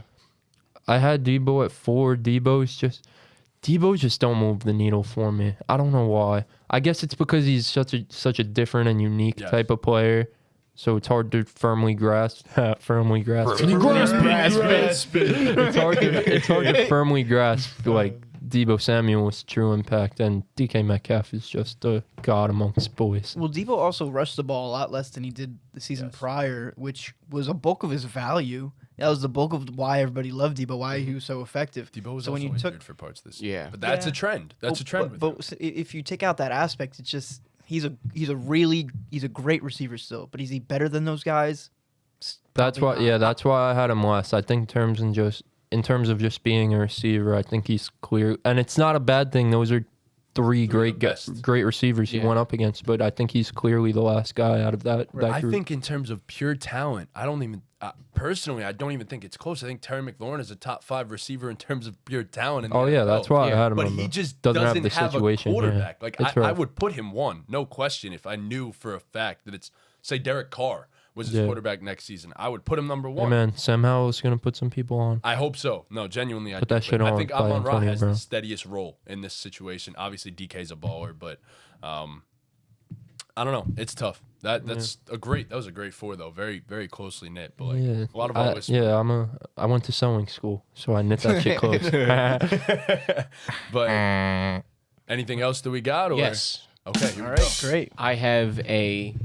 I had Debo at 4. Debo just don't move the needle for me. I don't know why. I guess it's because he's such a different and unique Yes. type of player. So it's hard to firmly grasp. Firmly grasp. It's hard to firmly grasp like Debo Samuel's true impact, and DK Metcalf is just a god amongst boys. Well, Debo also rushed the ball a lot less than he did the season prior, which was a bulk of his value. That was the bulk of why everybody loved Debo, why he was so effective. Debo was So when also you took- injured for parts of this Yeah. year. But that's Yeah. a trend. That's a trend with him. But if you take out that aspect, it's just he's a great receiver still. But is he better than those guys? That's why. Probably Yeah, not. that's why I had him less. I think in terms of just being a receiver, I think he's clear, and it's not a bad thing. Those are three of the great best. great receivers he Yeah. went up against, but I think he's clearly the last guy out of that I group. think in terms of pure talent, I don't even personally. I don't even think it's close. I think Terry McLaurin is a top 5 receiver in terms of pure talent. In the Oh yeah, NFL. that's why Yeah. I had him. But on he the- just doesn't doesn't have the have situation. a quarterback. Yeah. Like It's I rough. would put him 1, no question. If I knew for a fact that it's say Derek Carr was his Yeah. quarterback next season, I would put him number Hey 1. man, Sam Howell's gonna put some people on. I hope so. No, genuinely, I Put do. that shit But I on think by Amon Ra Antonio has Brown. the steadiest role in this situation. Obviously, DK's a baller, but I don't know. It's tough. That was a great 4 though. Very very closely knit. But like, Yeah, a lot of our listeners. yeah. I went to sewing school, so I knit that shit close. But anything else that we got? Or? Yes. Okay. Here All we go. right, great. I have a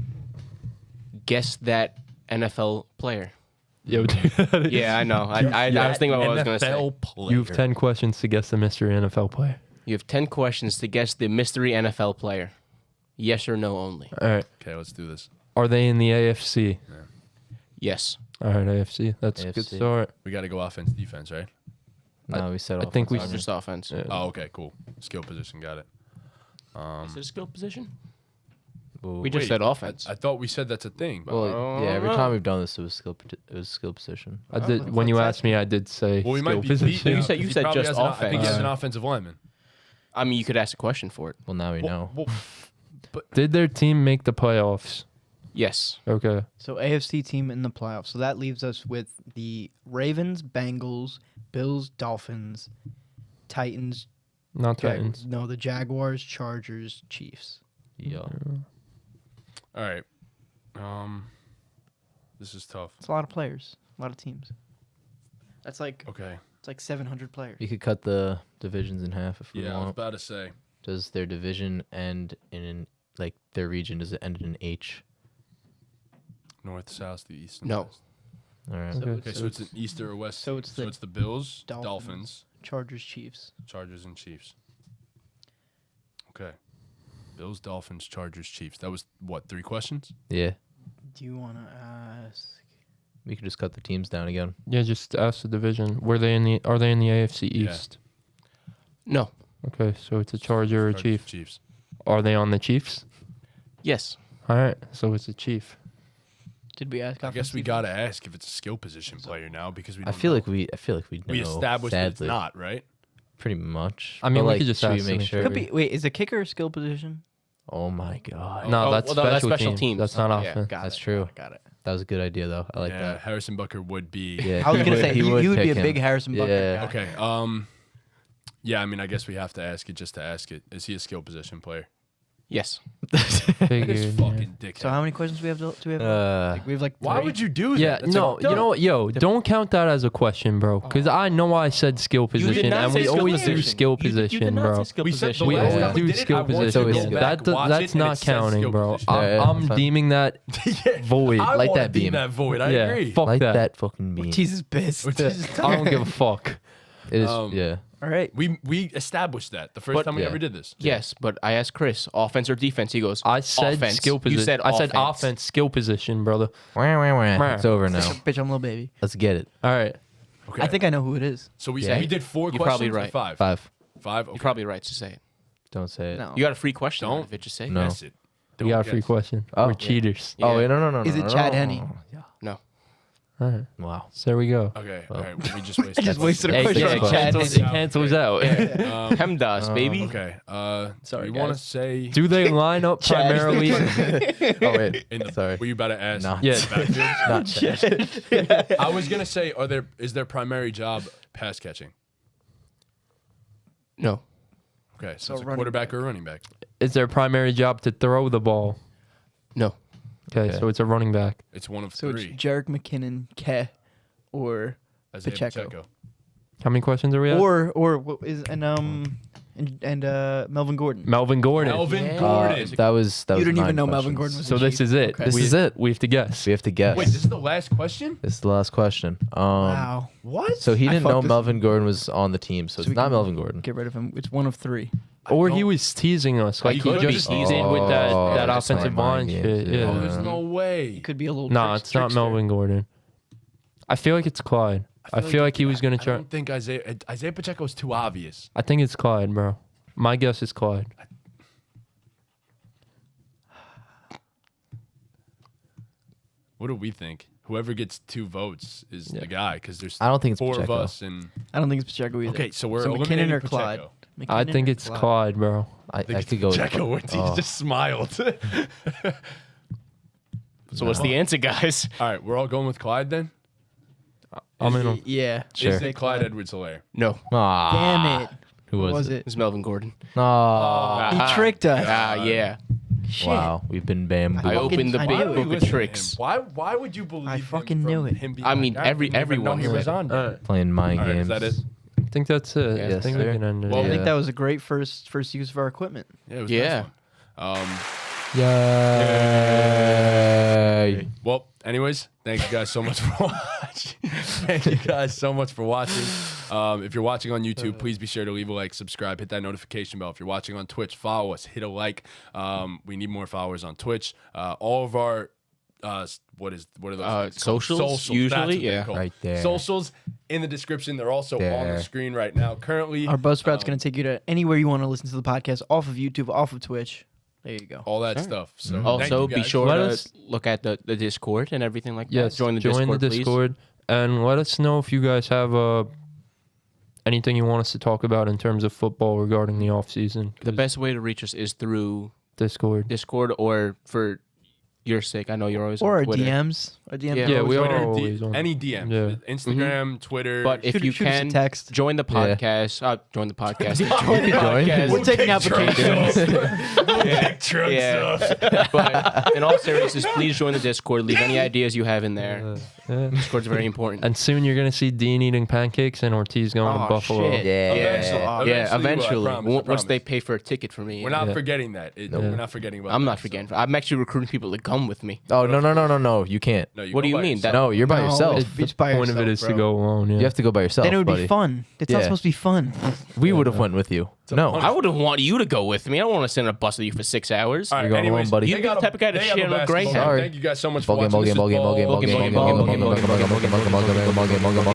guess that NFL player. Yo, dude, Yeah, I know. I was thinking about what I was going to say. NFL player. you have 10 questions to guess the mystery NFL player. You have 10 questions to guess the mystery NFL player. Yes or no only. All right. Okay, let's do this. Are they in the AFC? Yes. All right, AFC. That's a good AFC. start. We got to go offense, defense, right? No, we said I think we offense Just offense. Yeah. Oh, okay, cool. Skill position, got it. Is it a skill position? already. We just Wait, said offense. I thought we said that's a thing. But Well, yeah. Every time we've done this, it was skill position. I did. When you asked me, I did say well, we skill might be position. beat now, You said- 'cause you he said probably just has an- I think he's offense. an offensive lineman. I mean, you could ask a question for it. Well, now we know. Well, Did their team make the playoffs? Yes. Okay. So AFC team in the playoffs. So that leaves us with the Ravens, Bengals, Bills, Dolphins, Titans. Not Titans. No, the Jaguars, Chargers, Chiefs. Yeah. all right. This is tough. It's a lot of players, a lot of teams. That's like Okay. it's like 700 players. You could cut the divisions in half if we Yeah, I was want. about to say. Does their division end in like their region? Does it end in an H? North, south, the east, and No. west. All right. Okay. Okay, so it's an east or a west. So it's the Bills, Dolphins. Dolphins, Chargers, Chiefs. Chargers, and Chiefs. Okay. Bills, Dolphins, Chargers, Chiefs. That was what, 3 questions? Yeah. Do you want to ask? We could just cut the teams down again. Yeah, just ask the division. Are they in the AFC Yeah. East? No. Okay, so it's a Charger or a Chargers, Chief. Chiefs. Are they on the Chiefs? Yes. All right, so it's a Chief. Did we ask? I guess we offensive? got to ask if it's a skill position player now because we I don't feel know. like we know. we established that it's sadly. not, right? Pretty much. I mean, But, we like, could just should we ask to make make sure. Could be. Wait, is a kicker a skill position? Oh my god. No, Oh, that's well, no, that's special, special teams. teams. That's not Okay, yeah, offense. Got That's it. true. Got it. That was a good idea though. I like yeah, that. Harrison Butker would be. Yeah. I was he gonna would- say he you would be pick a him. big Harrison Butker Yeah. guy. Okay. Yeah, I mean, I guess we have to ask it just to ask it. Is he a skill position player? Yes. This Figured, yeah. fucking dickhead. So how many questions do we have? Do we have? Uh, We have like. Why 3? would you do that? Yeah, That's no, fucked you up. know what? Yo, don't count that as a question, bro. Because I know I said skill You did position, not and say we skill always do position. skill You did position, not bro. say skill We said the position. We last always time we do did it, skill I want you position. to go Yeah. back, watch That's it, and not it says counting, skill bro. position. Yeah, I'm fine. deeming that Yeah. void. I Light wanna that deem beam. that void. I yeah, agree. fuck like that. that fucking beam. Jesus pissed. Which is I don't give a fuck. It is. Um, Yeah. All right. we established that the first But- time we Yeah. ever did this. Yes, but I asked Chris, offense or defense? He goes, I said offense. skill position. You said I said offense. offense, skill position, brother. Wah, wah, wah. Meh. It's over now. Bitch, I'm a little baby. Let's get it. All right. Okay. I think I know who it is. so. We Yeah. we did 4 You're questions. probably or right. 5. 5. 5. Okay. You're probably right to say it. Don't say it. No. You got a free question Don't. out of it. Just say it. No. Guess it. We got a free guess. question. Oh, We're yeah. cheaters. Oh, Yeah. wait, no. Is it no, Chad no. Henne? No. All right. Wow. So there we go. Okay. Well. All right. We just wasted. I just wasted a Hey, question yeah, on it Chad cancels, Henne. it cancels out. Hemdas, baby. Okay. Sorry, You want to guys. say? Do they line up Chad. primarily? Oh, wait. In the, Sorry. Were you about to ask? Nah. Yeah. backfield? Not Chad. I was gonna say, is their primary job pass catching? No. Okay, so So it's a running quarterback or a running back. Is their primary job to throw the ball? No. Okay, Okay. so it's a running back. It's one of So 3. it's Jarek McKinnon, Ke, or Isaiah Pacheco. How many questions are we at? or what is and Melvin Gordon. Melvin Gordon. Melvin Yeah. Gordon. That was You didn't even 9 know Melvin questions. Gordon was. So a this Chief. is it. Okay. This is it. We have to guess. We have to guess. Wait, this is the last question? This is the last question. Wow. What? So he I didn't know fucked this- Melvin Gordon was on the team, so So it's we not can Melvin Gordon. Get rid of him. It's one of 3. Or he don't- was teasing us. Like he could be just teasing. did with that, Oh, that just offensive like line mind shit. games, Oh, Yeah. there's no way. It could be a little. Nah, it's not trickster. Melvin Gordon. I feel like it's Clyde. I feel like he was gonna I try. don't think Isaiah Pacheco is too obvious. I think it's Clyde, bro. My guess is Clyde. What do we think? Whoever gets 2 votes is the guy because there's I don't think it's 4 of Pacheco. us. And I don't think it's Pacheco either. okay, so we're McKinnon eliminating or Pacheco. Clyde. I McKinnon think or it's Clyde, bro. I think it's could go. Pacheco. With, He just smiled. So what's the answer, guys? All right, we're all going with Clyde then. I'm in. Yeah. Sure. Is it Clyde Edwards-Helaire? No, Ah, Damn it. Who was it? it's Melvin Gordon. Oh, He tricked us. Yeah. Shit. wow. We've been bamboozled. I opened the I big knew it. book of Listen to tricks. him. Why would you believe? I him fucking from knew it. him being I mean, like, didn't even everyone know he knew was it. on. there. Playing mind All right, games. is that it? I think that's it. Yes, I think sir. we can end it. Well, I think Yeah. that was a great first use of our equipment. Yeah, it was Yeah. nice one. Yay. Well, anyways, thank you guys so much for watching. Thank you guys so much for watching. If you're watching on YouTube, please be sure to leave a like, subscribe, hit that notification bell. If you're watching on Twitch, follow us, hit a like. We need more followers on Twitch. All of our what are those things called? Socials, usually, that's what they're yeah. called. Right there. Socials in the description. They're also on the There. screen right now. Currently, Our Buzzsprout's going to take you to anywhere you want to listen to the podcast off of YouTube, off of Twitch. There you go. all that stuff. So thank Also, you be guys. sure Let to us- look at the Discord and everything like Yes, that. Join the Discord, please. Discord, and let us know if you guys have anything you want us to talk about in terms of football regarding the off season. The best way to reach us is through Discord. Discord, or for your sake, I know you're always Or on our Twitter. DMs. Our DMs. Yeah. Yeah, we Twitter, are always on. any DM, Yeah. Instagram, Twitter. But if you shoot us a can, text. join the podcast. Join the podcast. Join. podcast. We're taking applications. Yeah. But in all seriousness, please join the Discord. Leave any ideas you have in there. Yeah. Discord's very important. And soon you're gonna see Dean eating pancakes and Ortiz going to Oh, Buffalo. shit. Yeah. Eventually. I promise, I Once they promise. pay for a ticket for me. We're not Yeah. forgetting that. We're not forgetting about. I'm that, not so. forgetting. I'm actually recruiting people to come with me. Oh no. You can't. No, What go do you by mean? yourself. No, you're by No, yourself. it's- The Just by point of it yourself, is to bro. go alone. Yeah. You have to go by yourself. Then it would buddy. be fun. It's not Yeah. supposed to be fun. We would have went with you. No. I would have wanted you to go with me. I don't want to sit in a bus with you for 6 hours. All right, You're going anyways, alone, buddy. they You'd be got the type of guy to they have shit a on a basketball Greyhound. game. Thank you guys so much for Ball game, watching. ball game, This is ball game, ball game, ball game, ball game, ball game, ball game, ball game, ball game, ball game, ball game, ball game, ball game, ball game, ball game, ball game.